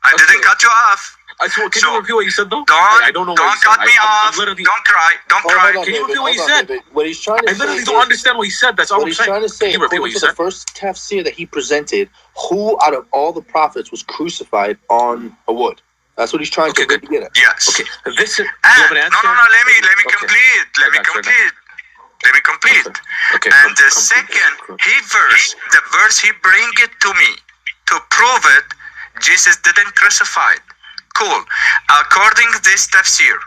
I didn't cut you off. Can you repeat what you said though? I don't know. Don't cut me off. Don't cry. Don't cry. Can you repeat what you said? What he's trying to say. I literally don't understand what he said. That's all I'm saying. What he's trying to say. Can you repeat what you said? The first tafsir that he presented, who out of all the prophets was crucified on a wood? That's what he's trying to get at. Yes. Okay. This is. No. Let me complete. Let me complete. Okay. And the second, the verse he bring it to me to prove it. Jesus didn't crucify it. Cool. According this tafsir,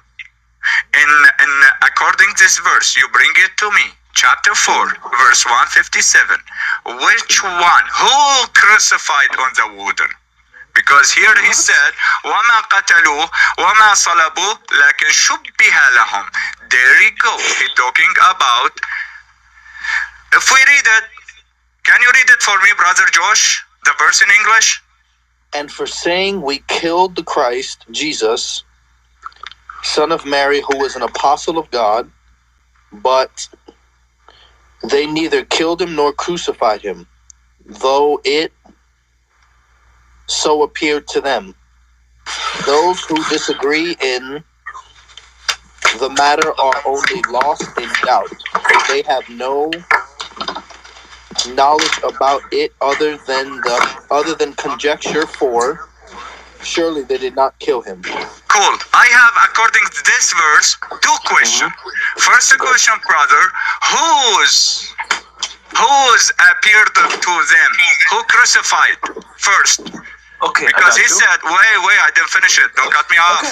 according this verse, you bring it to me, chapter 4, verse 157. Which one? Who crucified on the wooden? Because here he said, وَمَا قَتَلُوا وَمَا صَلَبُوا لَكِنْ شُبِّهَ لَهُم. There you go. He's talking about, if we read it, can you read it for me, Brother Josh, the verse in English? And for saying we killed the Christ, Jesus, son of Mary, who was an apostle of God, but they neither killed him nor crucified him, though it so appeared to them. Those who disagree in the matter are only lost in doubt. They have no knowledge about it other than conjecture, for surely they did not kill him. Cool. I have, according to this verse, two questions. First question, brother, who's appeared to them? Who crucified first? Okay. Because he said, wait, I didn't finish it. Don't cut me off.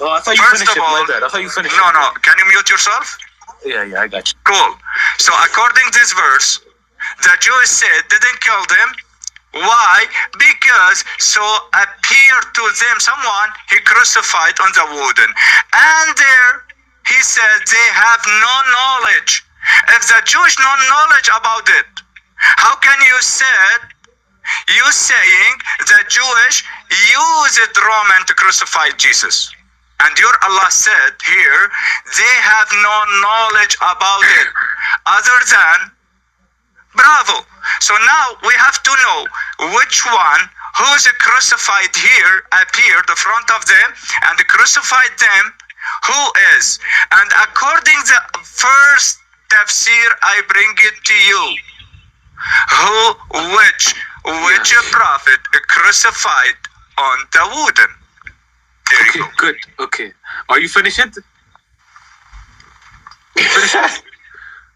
Oh, I thought you First finished of all, it. My bad. I thought you finished it. No. Can you mute yourself? Yeah, I got you. Cool. So according to this verse, the Jews said didn't kill them. Why? Because so appeared to them someone he crucified on the wooden. And there he said they have no knowledge. If the Jewish no knowledge about it. How can you saying the Jewish used Roman to crucify Jesus? And your Allah said here, they have no knowledge about it other than bravo. So now we have to know which one who's crucified here appeared in front of them and crucified them, who is. And according to the first tafsir I bring it to you, which prophet crucified on the wooden. There you go. Good. Okay. Are you finished?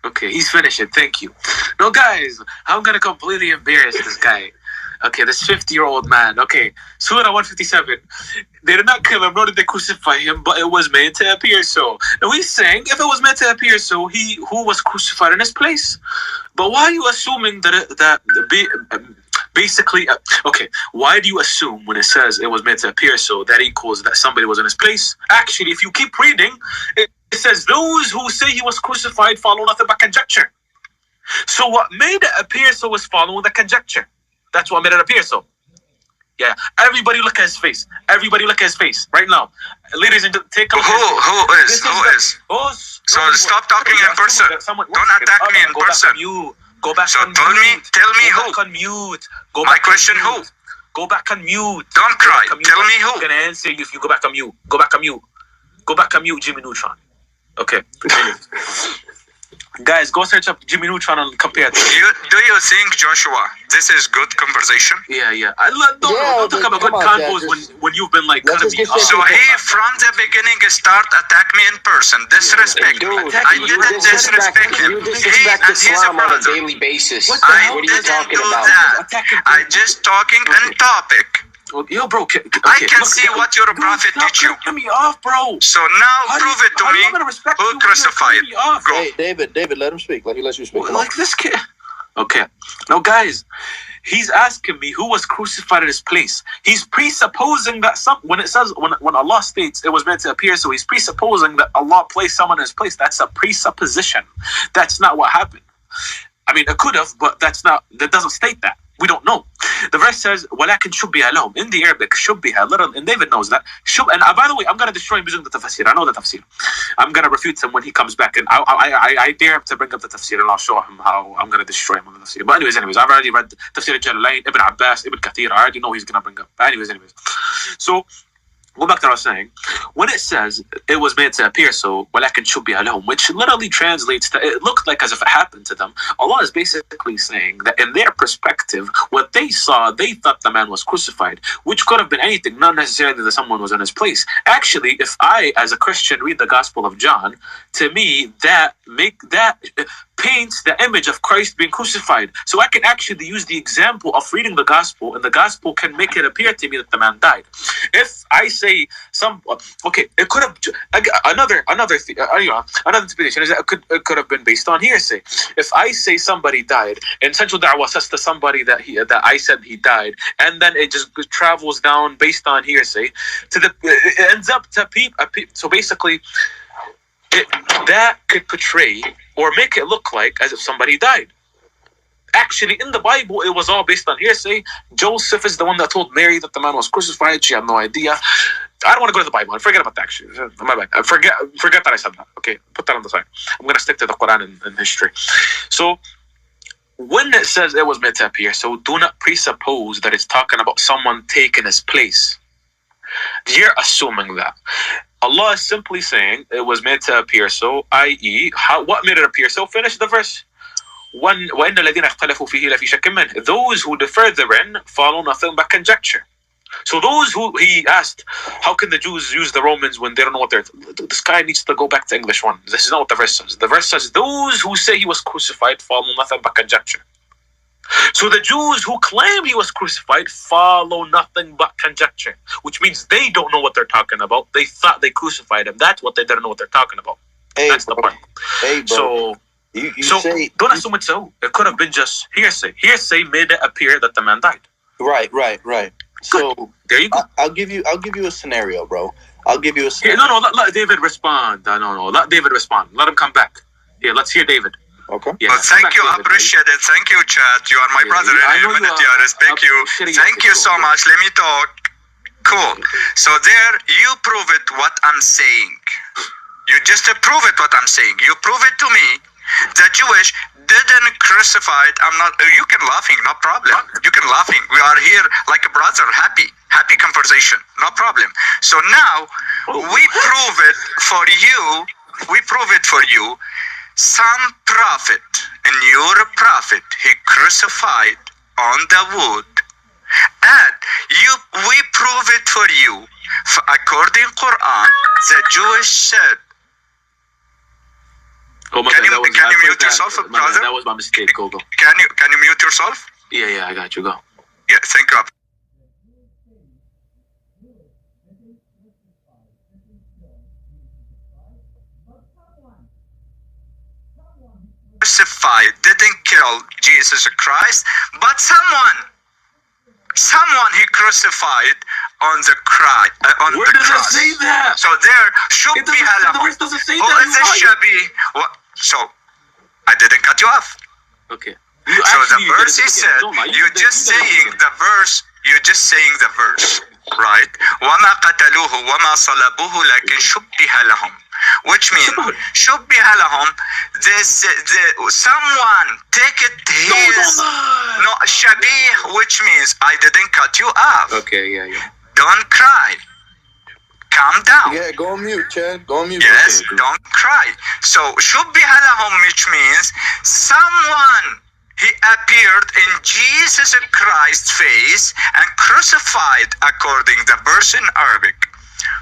Okay, he's finished. Thank you. No, guys, I'm gonna completely embarrass this guy. Okay, this 50-year-old man. Okay, Surah 157. They did not kill him, nor did they crucify him, but it was made to appear so. Now he's saying, if it was meant to appear so, he who was crucified in his place. But why are you assuming basically, okay, why do you assume when it says it was meant to appear so, that equals that somebody was in his place? Actually, if you keep reading, it says, those who say he was crucified follow nothing but conjecture. So what made it appear so was following the conjecture. That's what made it appear so. Yeah, everybody look at his face. Everybody look at his face right now. Ladies and gentlemen, take a look. Who is? So stop talking in person. Don't attack me in person. Go back so on tell mute. me Go who. back on mute. Go My back question on mute. who? Go back on mute. Don't cry. Tell me who. I'm gonna answer you if you go back on mute. Go back on mute. Go back on mute, Jimmy Neutron. Okay. Guys, go search up Jimmy Neutron and compare. Do you think, Joshua, this is good conversation? Yeah. Don't talk about good convos when you've been like cutting me off. So he from the beginning start attack me in person, disrespect me. I didn't disrespect him. You disrespect Islam on a daily basis. What are you talking about? I just talking on topic. Yo, bro, okay, I can see what your prophet teach you. Get me off, bro. So now prove it to me. Who crucified? Go. Hey, David, let him speak. Like he lets you speak. Like this kid. Okay. Now, guys, he's asking me who was crucified in his place. He's presupposing that when Allah states it was meant to appear, so he's presupposing that Allah placed someone in his place. That's a presupposition. That's not what happened. I mean, it could have, but that doesn't state that. We don't know. The verse says, وَلَكِنْ شُبِّهَ لَهُمْ. In the Arabic, شُبِّهَ, little, and David knows that. And by the way, I'm going to destroy him using the tafsir. I know the tafsir. I'm going to refute him when he comes back. And I dare him to bring up the tafsir, and I'll show him how I'm going to destroy him on the tafsir. But anyways, I've already read Tafsir al-Jalalain, Ibn Abbas, Ibn Kathir. I already know he's going to bring up. But anyways. So, go back to what I was saying. When it says it was meant to appear so, وَلَكِنْ شُبِّهَ لَهُمْ, which literally translates to it looked like as if it happened to them. Allah is basically saying that in their perspective, what they saw, they thought the man was crucified, which could have been anything, not necessarily that someone was in his place. Actually, if I, as a Christian, read the Gospel of John, to me, that paints the image of Christ being crucified. So I can actually use the example of reading the Gospel, and the Gospel can make it appear to me that the man died. If I say it could have another interpretation is that it could have been based on hearsay. If I say somebody died, and Central Dawaah says to somebody that I said he died, and then it just travels down based on hearsay it ends up to people. So basically, that could portray or make it look like as if somebody died. Actually, in the Bible, it was all based on hearsay. Joseph is the one that told Mary that the man was crucified. She had no idea. I don't want to go to the Bible. I forget about that, actually. My bad. I forget that I said that. Okay, put that on the side. I'm going to stick to the Quran and history. So, when it says it was meant to appear, so do not presuppose that it's talking about someone taking his place. You're assuming that. Allah is simply saying it was meant to appear so, i.e., what made it appear so? Finish the verse. وَإِنَّ الَّذِينَ اخْتَلَفُوا فِيهِ لَفِي شَكٍّ مِّنْهُ. Those who differ therein follow nothing but conjecture. So those who, he asked, how can the Jews use the Romans when they don't know what they're... This guy needs to go back to English 1. This is not what the verse says. The verse says, those who say he was crucified follow nothing but conjecture. So the Jews who claim he was crucified follow nothing but conjecture, which means they don't know what they're talking about. They thought they crucified him. That's what they didn't know what they're talking about. That's the point. Hey, bro. So don't assume it's so. It could have been just hearsay. Hearsay made it appear that the man died. Right. Good. So there you go. I'll give you a scenario, bro. I'll give you a scenario. No, let David respond. No, let David respond. Let him come back. Here, let's hear David. Okay. Yeah, Well, thank you. I appreciate it. Thank you, Chad. You are my brother. I know Humanity. I respect you. Thank you so much. Let me talk. Cool. So there, you prove it what I'm saying. You just prove it what I'm saying. You prove it to me. The Jewish didn't crucify it. I'm not. You can laughing, no problem. You can laughing. We are here like a brother, happy conversation, no problem. So now we prove it for you. We prove it for you. Some prophet, and your prophet, he crucified on the wood, and we prove it for you. According Quran, the Jewish said. Oh my Can God, you mute yourself, brother? That was my mistake. Go. Can you mute yourself? Yeah, I got you. Go. Yeah, thank you. Crucified didn't kill Jesus Christ, but someone he crucified on the cross. Where does it say that? So there should be halal. The verse doesn't say Who that. is this Shabi? What? So I didn't cut you off. Okay. So the verse he said, you're just saying the verse, right? وَمَا قَتَلُوهُ وَمَا صَلَبُوهُ لَكِنْ شُبِّهَ لَهُم. Which means, شُبِّهَ لَهُم, someone take it his, no, Shabih, which means I didn't cut you off. Okay, yeah. Don't cry. Calm down. Yeah, go on mute, Chad. Go on mute. Yes, Okay. don't cry. So, شُبِّهَ لَهُم, which means someone, he appeared in Jesus Christ's face and crucified according to the verse in Arabic.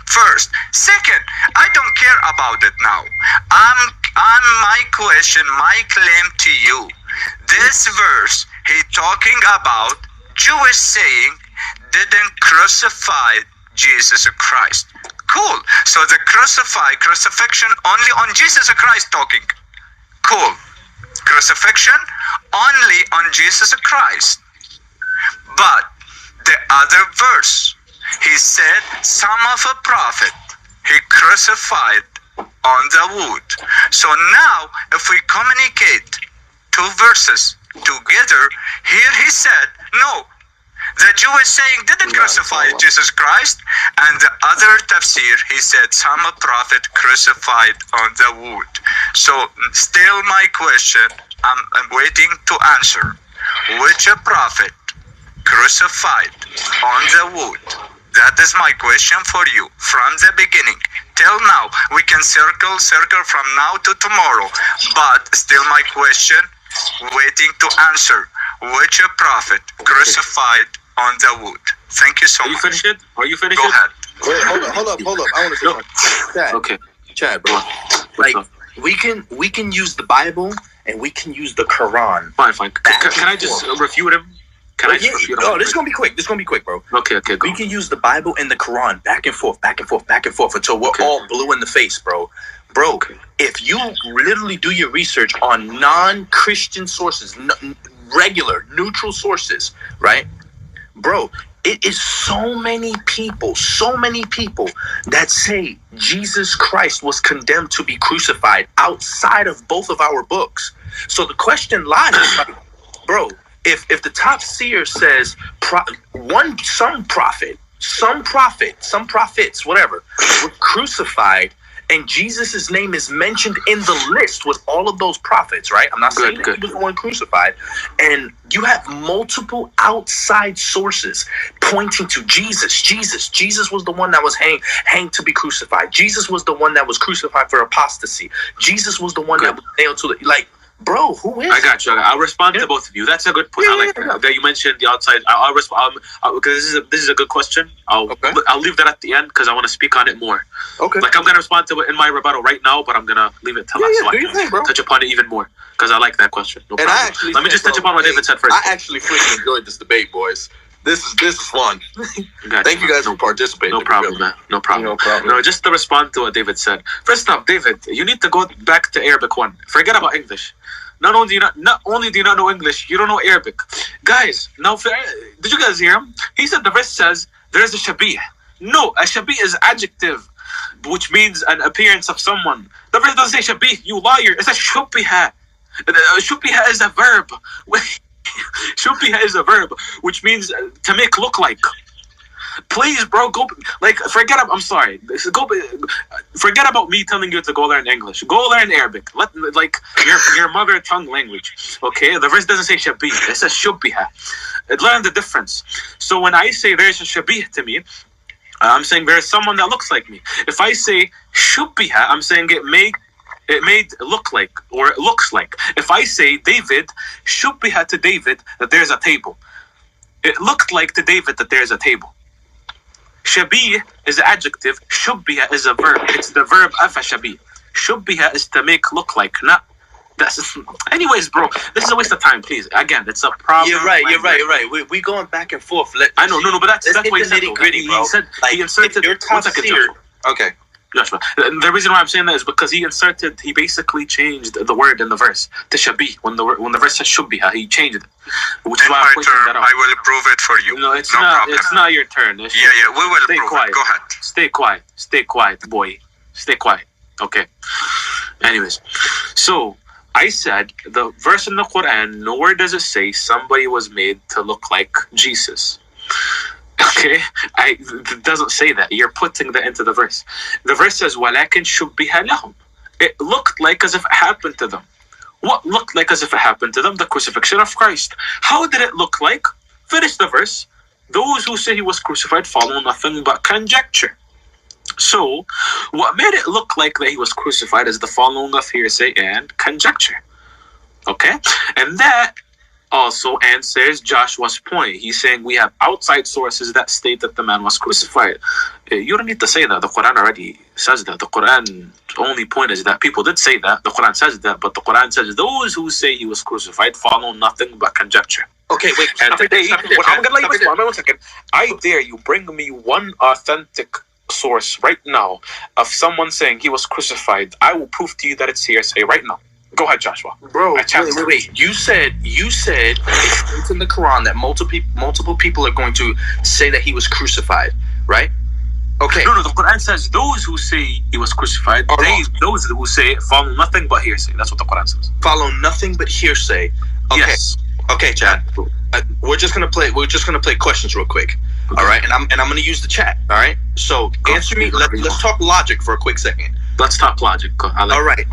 First. Second, I don't care about it now. I'm my question, my claim to you. This verse, he talking about Jewish saying didn't crucify Jesus Christ. Cool. So the crucifixion only on Jesus Christ talking. Cool. Crucifixion only on Jesus Christ. But the other verse, he said, some of a prophet, he crucified on the wood. So now, if we communicate two verses together, here he said, no, the Jew is saying didn't crucify Jesus Christ, and the other tafsir, he said some prophet crucified on the wood. So still my question, I'm waiting to answer. Which prophet crucified on the wood? That is my question for you from the beginning till now. We can circle from now to tomorrow, but still my question, waiting to answer. Which prophet crucified on the wood? Thank you so much. Are you finished? Go ahead. Wait, hold up. I want to say something. Chad, Okay. Chad, bro. Like, we can use the Bible and we can use the Quran. Fine. Can I just refute him? This is gonna be quick, bro. Okay, go. We can use the Bible and the Quran back and forth until we're all blue in the face, bro. If you literally do your research on non-Christian sources, regular, neutral sources, right? Bro, it is so many people that say Jesus Christ was condemned to be crucified outside of both of our books. So the question lies, like, bro, if the top seer says some prophets, whatever, were crucified, and Jesus' name is mentioned in the list with all of those prophets, right? I'm not saying that he was the one crucified. And you have multiple outside sources pointing to Jesus. Jesus was the one that was hanged to be crucified. Jesus was the one that was crucified for apostasy. Jesus was the one that was nailed to the, like, bro, who is? I got you. I'll respond to both of you. That's a good point. I like that you mentioned the outside. I'll respond because this is a good question. I'll leave that at the end because I want to speak on it more. Okay. Like I'm gonna respond to it in my rebuttal right now, but I'm gonna leave it till last so I can touch upon it even more because I like that question. No problem. Let me just touch upon what David said first. I actually freaking enjoyed this debate, boys. This is fun. Thank you guys for participating. No problem, man. No problem. No, just to respond to what David said. First off, David, you need to go back to Arabic 1. Forget about English. Not only do you not know English, you don't know Arabic. Guys, now did you guys hear him? He said the verse says there is a shabih. No, a shabih is adjective, which means an appearance of someone. The verse doesn't say shabih, you liar. It says shubbiha. Shubbiha is a verb. Shubbiha is a verb, which means to make look like. Please, bro, go. Like, forget. I'm sorry. Go. Forget about me telling you to go learn English. Go learn Arabic. Like your mother tongue language. Okay. The verse doesn't say shabih. It says shubbiha. Learn the difference. So when I say there's a shabih to me, I'm saying there's someone that looks like me. If I say shubbiha, I'm saying it made look like, or it looks like. If I say David, shubbiha to David that there's a table. It looked like to David that there's a table. Shabih is an adjective. Shubbiha is a verb. It's the verb afa shabih. Shubbiha is to make look like. Not. Anyways, bro, this is a waste of time. Please, again, it's a problem. You're right. We going back and forth. I know, no, but that's what he said. Gritty, bro. He said he inserted. Your top seer. Okay. Joshua. The reason why I'm saying that is because he basically changed the word in the verse to shabih. When the verse says shubbiha, he changed it. Which is why I'm pointing that out. I will prove it for you. No, it's not. Problem. It's not your turn. We will prove it. Go ahead. Stay quiet, boy. Stay quiet. Okay. Anyways, so I said the verse in the Quran, nowhere does it say somebody was made to look like Jesus. Okay, it doesn't say that. You're putting that into the verse. The verse says, وَلَكِنْ شُبِّهَ لَهُمْ. It looked like as if it happened to them. What looked like as if it happened to them? The crucifixion of Christ. How did it look like? Finish the verse. Those who say he was crucified follow nothing but conjecture. So, what made it look like that he was crucified is the following of hearsay and conjecture. Okay? And that also answers Joshua's point. He's saying we have outside sources that state that the man was crucified. You don't need to say that. The Quran already says that. The Quran only point is that people did say that. The Quran says that, but the Quran says those who say he was crucified follow nothing but conjecture. Okay, wait. And today, I'm gonna let you respond. 1 second. I dare you bring me one authentic source right now of someone saying he was crucified. I will prove to you that it's hearsay right now. Go ahead, Joshua. Bro, wait. You said it's in the Quran that multiple people are going to say that he was crucified, right? Okay. No, the Quran says those who say he was crucified, those who say it follow nothing but hearsay. That's what the Quran says. Follow nothing but hearsay. Okay. Yes. Okay, Chad. We're just gonna play questions real quick. Okay. All right, and I'm gonna use the chat. All right. So answer me. Let's talk logic for a quick second. Let's talk logic. All right.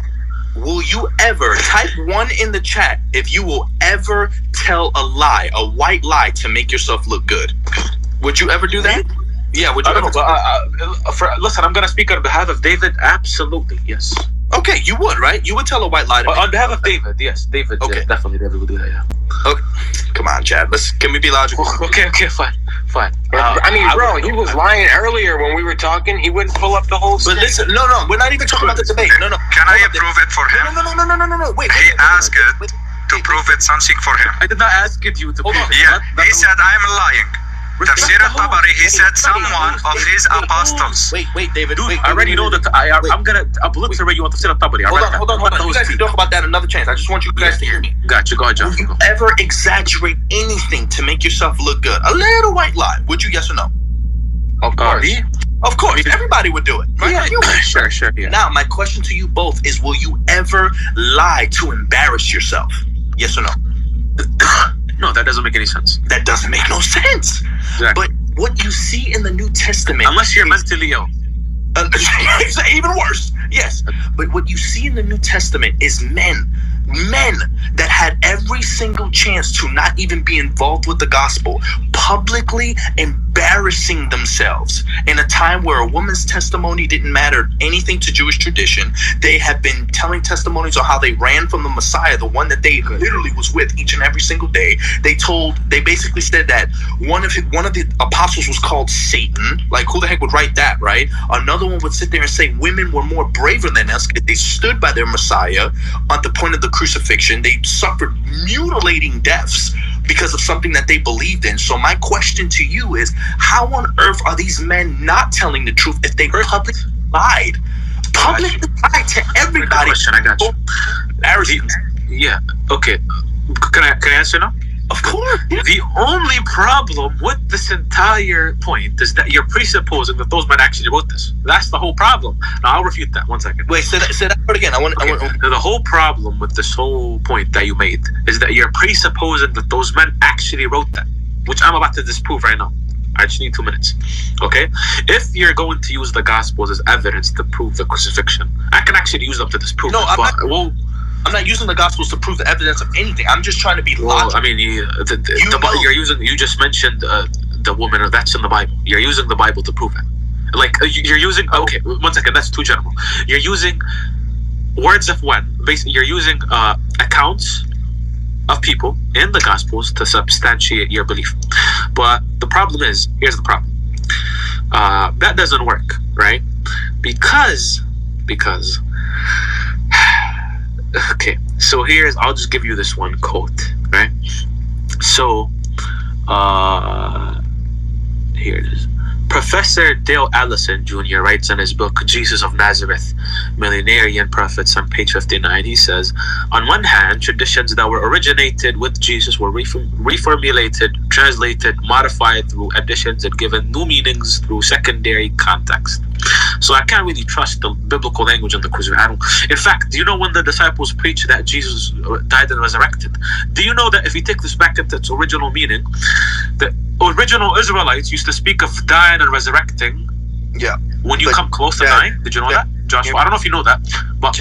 Will you ever type 1 in the chat if you will ever tell a lie, a white lie, to make yourself look good? Would you ever do that? Yeah, would you ever? Listen, I'm gonna speak on behalf of David. Absolutely, yes. Okay, you would, right? You would tell a white lie to me. On behalf of David, yes, David. Okay, definitely David would do that. Yeah. Okay, come on, Chad. Can we be logical? Okay, fine. I mean, bro, he was lying earlier when we were talking. He wouldn't pull up the whole. But listen, no, we're not even talking about the debate. No. Can I approve it for him? No. Wait. He asked to prove it something for him. I did not ask you to prove it. Yeah, he said I am lying. Tafsir al-Tabari, he said someone of his apostles. Wait, David. Dude, I already know that I'm gonna obliterate you on Tafsir al-Tabari. Hold on. You guys can talk about that another chance. I just want you guys to hear me. Gotcha. Go ahead, John. Would you ever exaggerate anything to make yourself look good? A little white lie. Would you? Yes or no? Of course. Of course. Everybody would do it. Right? Yeah, sure. Yeah. Now, my question to you both is, will you ever lie to embarrass yourself? Yes or no? No, that doesn't make any sense. That doesn't make no sense. Exactly. But what you see in the New Testament... Unless you're mentally ill. It's even worse. Yes. But what you see in the New Testament is men that had every single chance to not even be involved with the gospel, publicly embarrassing themselves in a time where a woman's testimony didn't matter anything to Jewish tradition. They have been telling testimonies on how they ran from the Messiah, the one that they literally was with each and every single day. They basically said that one of the apostles was called Satan. Like, who the heck would write that, right? Another one would sit there and say women were more braver than us because they stood by their Messiah at the point of the crucifixion. They suffered mutilating deaths because of something that they believed in. So my question to you is, how on earth are these men not telling the truth if they publicly lied? Publicly lied to everybody. I got you. Embarrassing. Yeah. Okay. Can I answer now? Of course. The only problem with this entire point is that you're presupposing that those men actually wrote this. That's the whole problem. Now I'll refute that. 1 second. Wait, say that word again. The whole problem with this whole point that you made is that you're presupposing that those men actually wrote that, which I'm about to disprove right now. I just need 2 minutes. Okay? If you're going to use the Gospels as evidence to prove the crucifixion, I can actually use them to disprove it. I'm not using the Gospels to prove the evidence of anything. I'm just trying to be logical. I mean, you just mentioned the woman that's in the Bible. You're using the Bible to prove it. Like you're using. Okay, 1 second. That's too general. You're using words of when. Basically, you're using accounts of people in the Gospels to substantiate your belief. But the problem is, here's the problem. That doesn't work, right? Because. Okay, so I'll just give you this one quote, right? So, here it is. Professor Dale Allison Jr. writes in his book, Jesus of Nazareth, Millenarian Prophets, on page 59, he says, on one hand, traditions that were originated with Jesus were reformulated, translated, modified through additions, and given new meanings through secondary context. So I can't really trust the biblical language in the crucifixion. In fact, do you know when the disciples preached that Jesus died and resurrected? Do you know that if you take this back into its original meaning, the original Israelites used to speak of dying and resurrecting when you come close to dying? Did you know that, Joshua? I don't know if you know that, but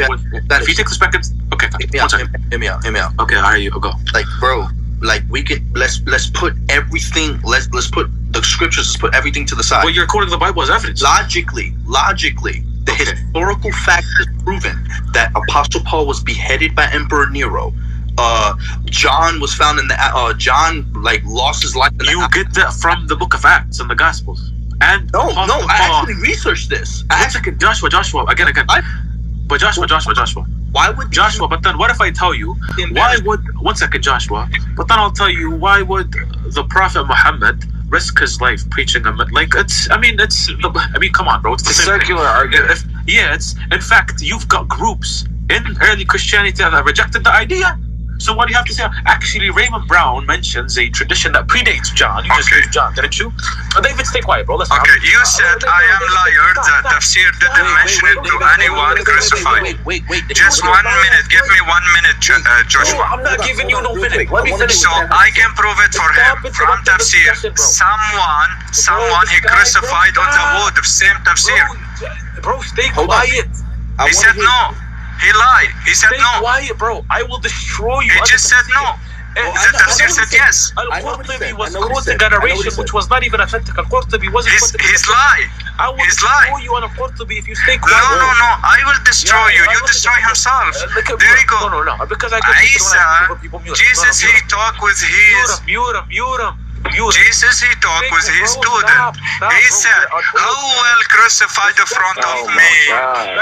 if you take this back into... Okay, hear me out. Okay, how are you? Go. Like, bro, like we can let's put everything. Let's put the scriptures. Let's put everything to the side. Well, you're quoting the Bible as evidence. Logically, the historical fact is proven that Apostle Paul was beheaded by Emperor Nero. John was found in the John lost his life. You get that from the Book of Acts and the Gospels. And no, I actually researched this. Joshua, again. But Joshua. Why would Joshua? But then, what if I tell you? Why would 1 second, Joshua? But then I'll tell you why would the Prophet Muhammad risk his life preaching come on, bro. It's a circular argument. It's in fact you've got groups in early Christianity that rejected the idea. So what do you have to say? Actually, Raymond Brown mentions a tradition that predates John. You just used John, didn't you? David, stay quiet, bro. Listen, you said I am liar that tafsir didn't mention it to anyone crucified. Wait. Just 1 minute. Give me 1 minute, Joshua. I'm not giving you no minute. Let me finish. So I can prove it for him from tafsir. Someone he crucified on the wood of same tafsir. Bro, stay quiet. He said no. He lied. He said no. Stay quiet, bro. I will destroy you. He just said no. The tafsir said yes. Al-Qurtubi was quoting a narration which was not even authentic. Al-Qurtubi wasn't quoting. His lie. I will destroy you on Al-Qurtubi if you stay quiet. No. I will destroy you. You destroy himself. There you go. No. Because Isa, Jesus, he talked with his... Jesus, he talked with his student. He said, who will crucify the front of me?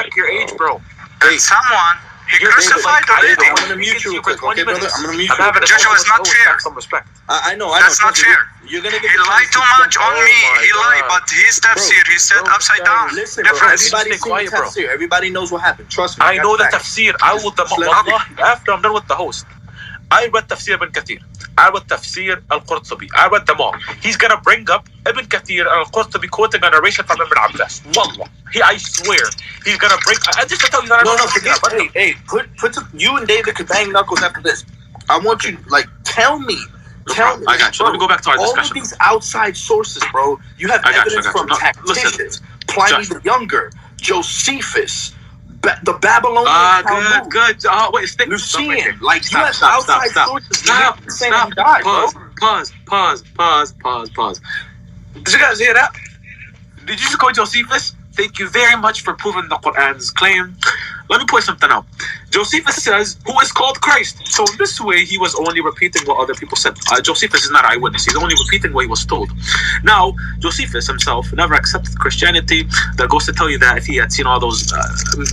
Check your age, bro. And someone, he crucified already. I'm gonna mute you real quick, okay, brother? I'm gonna mute you. Joshua, it's not fair. I know. That's not fair. He lied too much on me. He lied, but his tafsir, he said upside down. Listen, everybody's seen tafsir. Everybody knows what happened. Trust me. I know the tafsir. After I'm done with the host, I read Tafsir Ibn Kathir. I read Tafsir Al-Qurtubi. I read them all. He's gonna bring up Ibn Kathir and Al-Qurtubi quoting a narration from Ibn Abbas. Wallah. I swear. He's gonna bring... I just tell you that put you and David could bang knuckles after this. I want you, tell me. I got you. Let me go back to our discussion. All of these outside sources, bro. You have evidence from tacticians, Pliny the Younger, Josephus, the Babylonian Talmud. Good. Wait, stick. Lucian. You have outside sources. Stop. Pause. Did you guys hear that? Did you just call Josephus? Thank you very much for proving the Quran's claim. Let me point something out. Josephus says, who is called Christ. So in this way, he was only repeating what other people said. Josephus is not an eyewitness. He's only repeating what he was told. Now, Josephus himself never accepted Christianity. That goes to tell you that if he had seen all those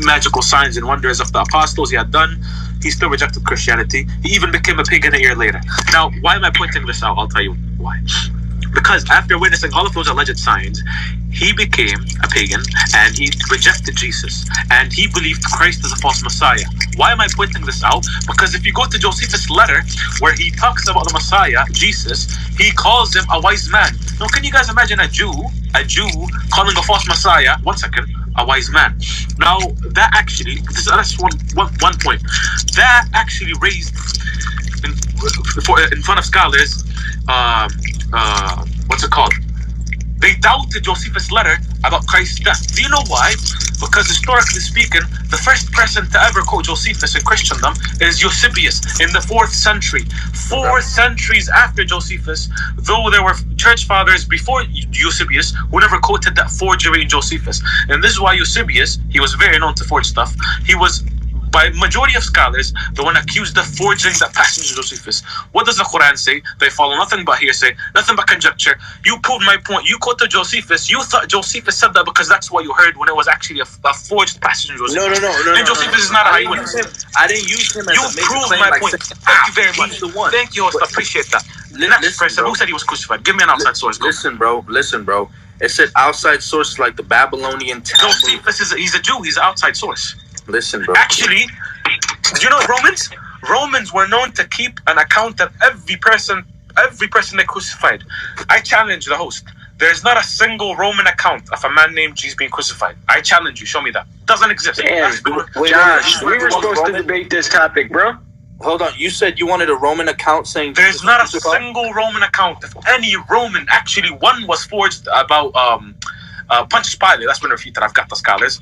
magical signs and wonders of the apostles he had done, he still rejected Christianity. He even became a pagan a year later. Now, why am I pointing this out? I'll tell you why. Because after witnessing all of those alleged signs, he became a pagan and he rejected Jesus and he believed Christ is a false Messiah. Why am I pointing this out? Because if you go to Josephus' letter where he talks about the Messiah, Jesus, he calls him a wise man. Now, can you guys imagine a Jew calling a false Messiah, one second, a wise man? Now, that actually, that's one point. That actually raised in front of scholars, what's it called? They doubted Josephus' letter about Christ's death. Do you know why? Because historically speaking, the first person to ever quote Josephus in Christendom is Eusebius in the 4th century. 4 centuries after Josephus, though there were church fathers before Eusebius who never quoted that forgery in Josephus. And this is why Eusebius, he was very known to forge stuff. He was, by majority of scholars, the one accused of forging that passage of Josephus. What does the Quran say? They follow nothing but hearsay, nothing but conjecture. You proved my point. You quoted Josephus. You thought Josephus said that because that's what you heard when it was actually a forged passage of Josephus. No. And Josephus is not an eyewitness. I didn't use him as you a major proved claim, my like, point. Thank you very much. Thank you, host. Appreciate that. Next person, who said he was crucified? Give me an outside source. Go. Listen, bro. It said outside sources like the Babylonian Talmud. Josephus he's a Jew. He's an outside source. Listen, bro. Actually, do you know Romans were known to keep an account of every person they crucified. I challenge the host. There's not a single Roman account of a man named Jesus being crucified. I challenge you. Show me that. Doesn't exist. Damn, Josh, we were supposed to debate this topic, bro. Hold on. You said you wanted a Roman account saying there's Jesus not a crucified? single Roman account. If any Roman, actually, one was forged about Pontius Pilate. That's been refuted. I've got the scholars.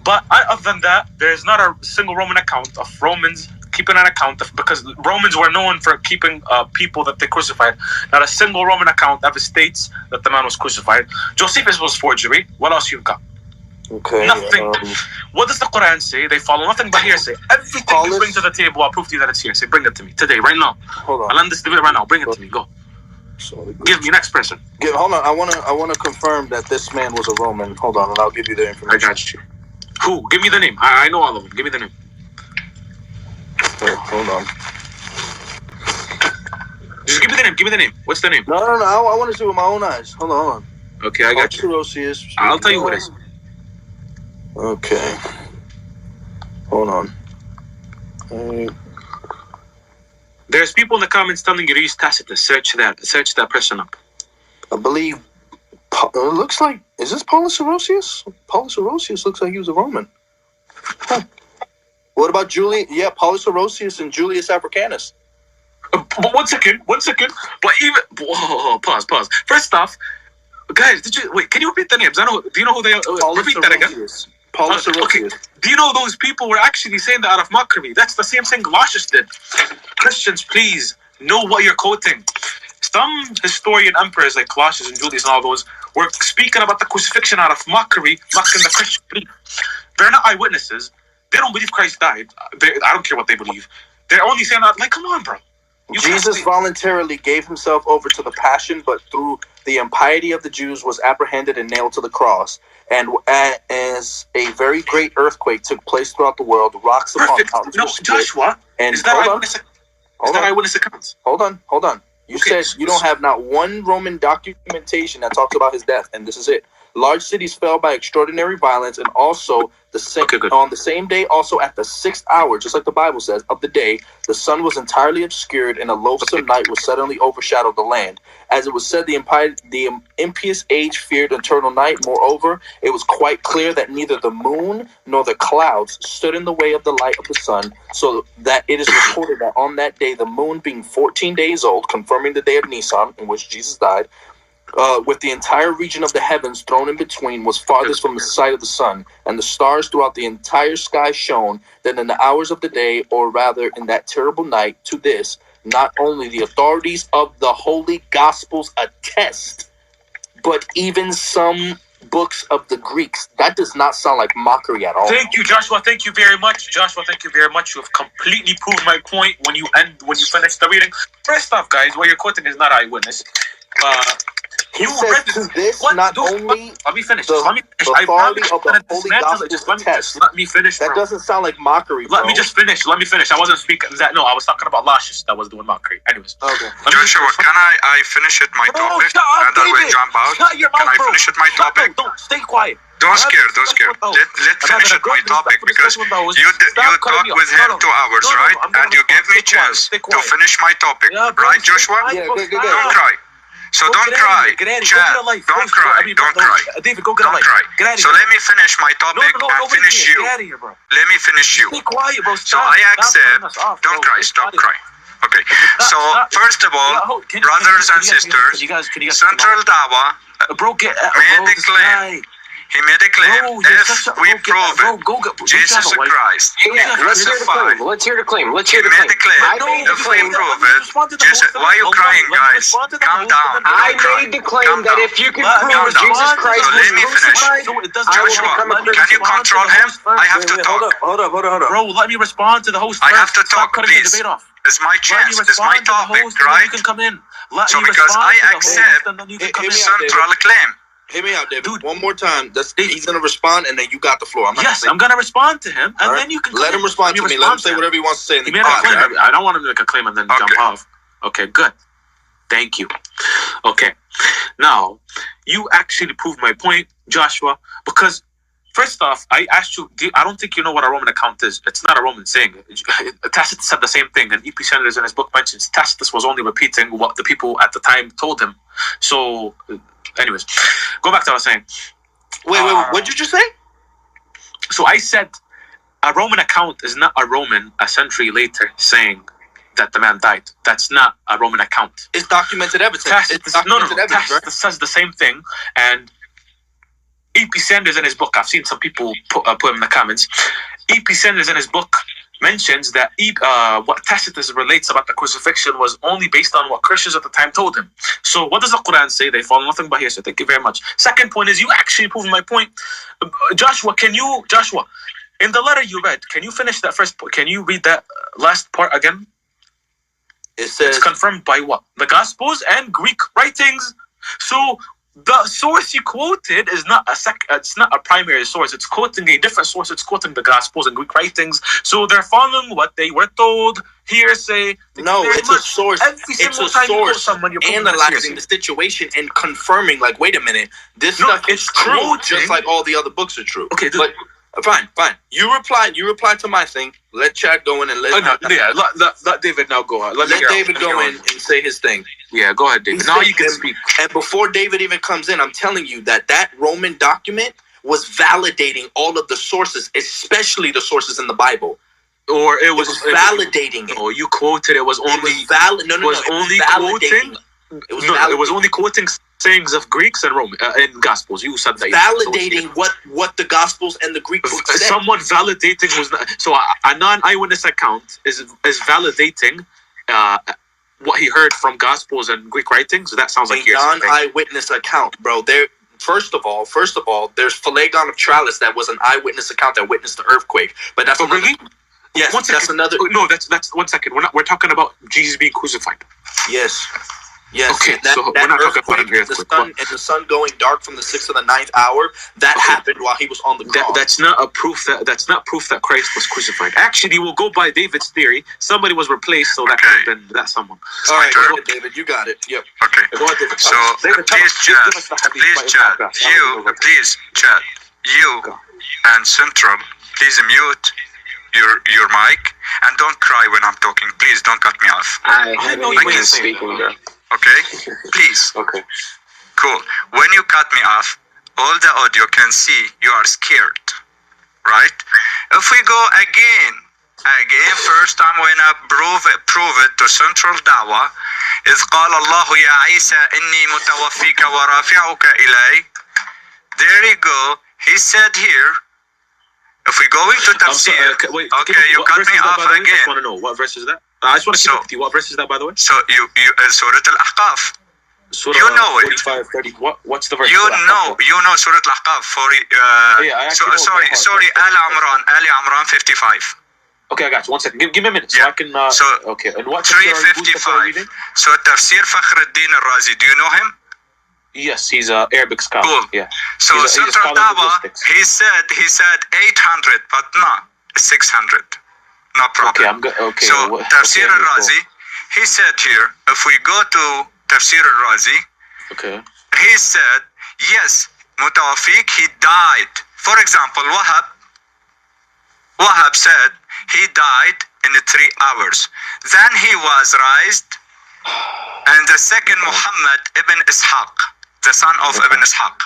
But other than that, there's not a single Roman account of Romans keeping an account of, because Romans were known for keeping people that they crucified. Not a single Roman account ever states that the man was crucified. Josephus was forgery. What else you've got? Okay. Nothing. What does the Quran say? They follow nothing but hearsay. Everything you bring to the table, I'll prove to you that it's hearsay. Bring it to me today, right now. Hold on. I'll end this debate right now. Bring it to me. Go. Give me next person. Hold on. I wanna confirm that this man was a Roman. Hold on, and I'll give you the information. I got you. Who? Give me the name. I know all of them. Give me the name. Hold on. Just give me the name. Give me the name. What's the name? No. I want to see with my own eyes. Hold on. Okay, I got you. I'll tell you what it is. Okay. Hold on. There's people in the comments telling you to use Tacitus. Search that person up. I believe it looks like, is this Paulus Erosius? Paulus Erosius looks like he was a Roman. Huh. What about Julius? Yeah, Paulus Erosius and Julius Africanus. But one second. But even pause. First off, guys, can you repeat the names? Do you know who they are? Repeat that again. Paulus Erosius. Okay. Do you know those people were actually saying that out of mockery? That's the same thing Galatians did. Christians, please know what you're quoting. Some historian emperors like Claudius and Julius and all those were speaking about the crucifixion out of mockery, mocking the Christian belief. They're not eyewitnesses. They don't believe Christ died. I don't care what they believe. They're only saying that, like, come on, bro. Jesus voluntarily gave himself over to the passion, but through the impiety of the Jews was apprehended and nailed to the cross. And as a very great earthquake took place throughout the world, rocks upon mountains were split. Joshua, is that eyewitness accounts? Hold on. You said you don't have not one Roman documentation that talks about his death, and this is it. Large cities fell by extraordinary violence, and also on the same day, also at the 6th hour, just like the Bible says, of the day, the sun was entirely obscured, and a loathsome night was suddenly overshadowed the land. As it was said, the impious age feared eternal night. Moreover, it was quite clear that neither the moon nor the clouds stood in the way of the light of the sun, so that it is reported that on that day, the moon being 14 days old, confirming the day of Nisan, in which Jesus died, with the entire region of the heavens thrown in between, was farthest from the sight of the sun, and the stars throughout the entire sky shone. Then in the hours of the day, or rather in that terrible night, to this, not only the authorities of the holy gospels attest, but even some books of the Greeks. That does not sound like mockery at all. Thank you, Joshua. Thank you very much. You have completely proved my point when you finish the reading. First off, guys, what you're quoting is not eyewitness. He says to this, not only let me finish. the authority of the holy gospel test. Let me finish. That doesn't sound like mockery, bro. Let me just finish. I wasn't speaking that. No, I was talking about lashes. That was doing mockery. Anyways. Okay. Joshua, can I finish it my topic? Shut up, and I will jump out. Shut your mouth, Can I finish it my topic? Don't stay quiet. Don't scare. Let finish it my topic, because you talk with him 2 hours, right? And you give me chance to finish my topic, right, Joshua? Yeah, good. Don't cry. So don't cry, Chad. Don't cry. David, go get Don't cry. So let me finish my topic and finish you. Let me finish you. Stay quiet, bro. So I accept. Don't cry. Stop crying. Okay. So first of all, brothers and sisters, Central Dawaah he made a claim. If we prove it, Jesus Christ crucified. Let's hear the claim. He made a claim. If we prove it, Jesus. Why are you crying, guys? Calm down. I made the claim that if you can prove Jesus Christ was crucified, Joshua, can you control him? I have to talk. Hold up. Bro, let me respond to the host. I have to talk, please. It's my chance. It's my topic, right? You can come in. So because I accept central claim. Hear me out, David. Dude, one more time. He's gonna respond, and then you got the floor. I'm gonna respond to him, and then you can let him respond to me. Let him say whatever he wants to say. I don't want him to make a claim and then jump off. Okay, good. Thank you. Okay, now you actually proved my point, Joshua, because first off, I asked you. I don't think you know what a Roman account is. It's not a Roman saying. Tacitus said the same thing, and E.P. Sanders in his book mentions Tacitus was only repeating what the people at the time told him. So. Anyways, go back to what I was saying. Wait, what did you just say? So I said a Roman account is not a Roman a century later saying that the man died. That's not a Roman account. It's documented evidence. Tacitus says the same thing. And E.P. Sanders in his book, I've seen some people put him in the comments. E.P. Sanders in his book mentions that what Tacitus relates about the crucifixion was only based on what Christians at the time told him. So what does the Quran say? They follow nothing but here. So thank you very much. Second point is you actually proved my point. Joshua, in the letter you read, can you finish that first point? Can you read that last part again? It says, it's confirmed by what? The Gospels and Greek writings. So the source you quoted is not it's not a primary source. It's quoting a different source. It's quoting the Gospels and Greek writings. So they're following what they were told. Hearsay. No, it's a source. It's a source analyzing the situation and confirming, like, wait a minute, this stuff is true, just like all the other books are true. Okay, but fine. You replied to my thing. Let Chad go in and let David now go on. Let David go in and say his thing. Yeah, go ahead, David. Now you can speak. And before David even comes in, I'm telling you that Roman document was validating all of the sources, especially the sources in the Bible. Or it was validating it. Oh, you quoted it was only it was only quoting sayings of Greeks and Roman in Gospels. You said that. Validating what the Gospels and the Greek books said. Someone validating was not, so a non-eyewitness account is validating what he heard from Gospels and Greek writings. That sounds like a non-eyewitness account, bro. First of all, there's Phlegon of Tralles that was an eyewitness account that witnessed the earthquake. But that's really. Yes, that's another. No, that's 1 second. We're talking about Jesus being crucified. Yes. Okay, so we're not talking about the sun going dark from the 6th to the 9th hour. That happened while he was on the cross. That's not proof that Christ was crucified. Actually, we'll go by David's theory. Somebody was replaced, so that could have been that someone. All right, go ahead, David. You got it. Yep. Okay. Go ahead, David. So please, Chad, you and Central, please mute your mic and don't cry when I'm talking. Please don't cut me off. I know you ain't speaking, bro. Okay, please. Okay. Cool. When you cut me off, all the audio can see you are scared, right? If we go again, first I'm gonna prove it to Central Dawaah. إذ قال الله يا عيسى إني متوفيك ورافعك إلي. There you go. He said here. If we go into tafsir, you cut me off again. I just want to know what verse is that. I just want to keep up with you. What verse is that, by the way? So you Surah Al-Ahqaf. You know it. 45, 30. What's the verse? You know Surah Al-Ahqaf. Sorry, Ali Imran 55. Okay, I got you. 1 second. Give me a minute so I can. Okay. And what? 355. So Tafsir Fakhruddin al-Razi. Do you know him? Yes, he's an Arabic scholar. Cool. Yeah. So Central Dawaah, he said 800, but not 600. No problem. Okay. So Tafsir al-Razi, he said here, if we go to Tafsir al-Razi, okay, he said, yes, Mutawafiq, he died. For example, Wahab said he died in 3 hours. Then he was raised, and the second Muhammad ibn Ishaq, the son of Ibn Ishaq.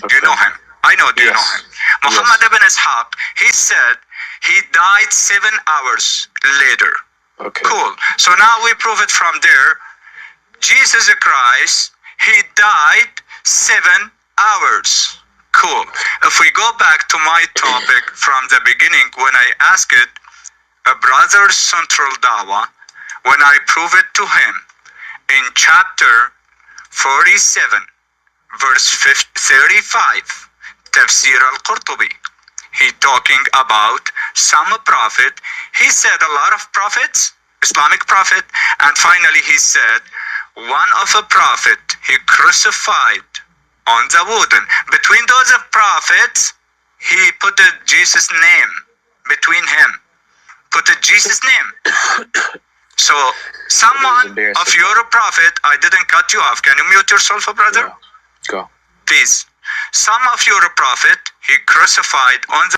Do you know him? I know, do you know him? Muhammad ibn Ishaq, he said he died 7 hours later. Okay. Cool. So now we prove it from there. Jesus Christ, he died 7 hours. Cool. If we go back to my topic from the beginning, when I asked it, a brother Central Dawaah, when I prove it to him in chapter 47, verse 35, Tafsir al-Qurtubi, he talking about some prophet. He said a lot of prophets, Islamic prophet, and finally he said one of a prophet he crucified on the wooden. Between those prophets, he put Jesus' name between him. Put Jesus' name. So someone of your prophet, I didn't cut you off. Can you mute yourself, brother? Yeah. Go. Please. Some of your prophet, he crucified on the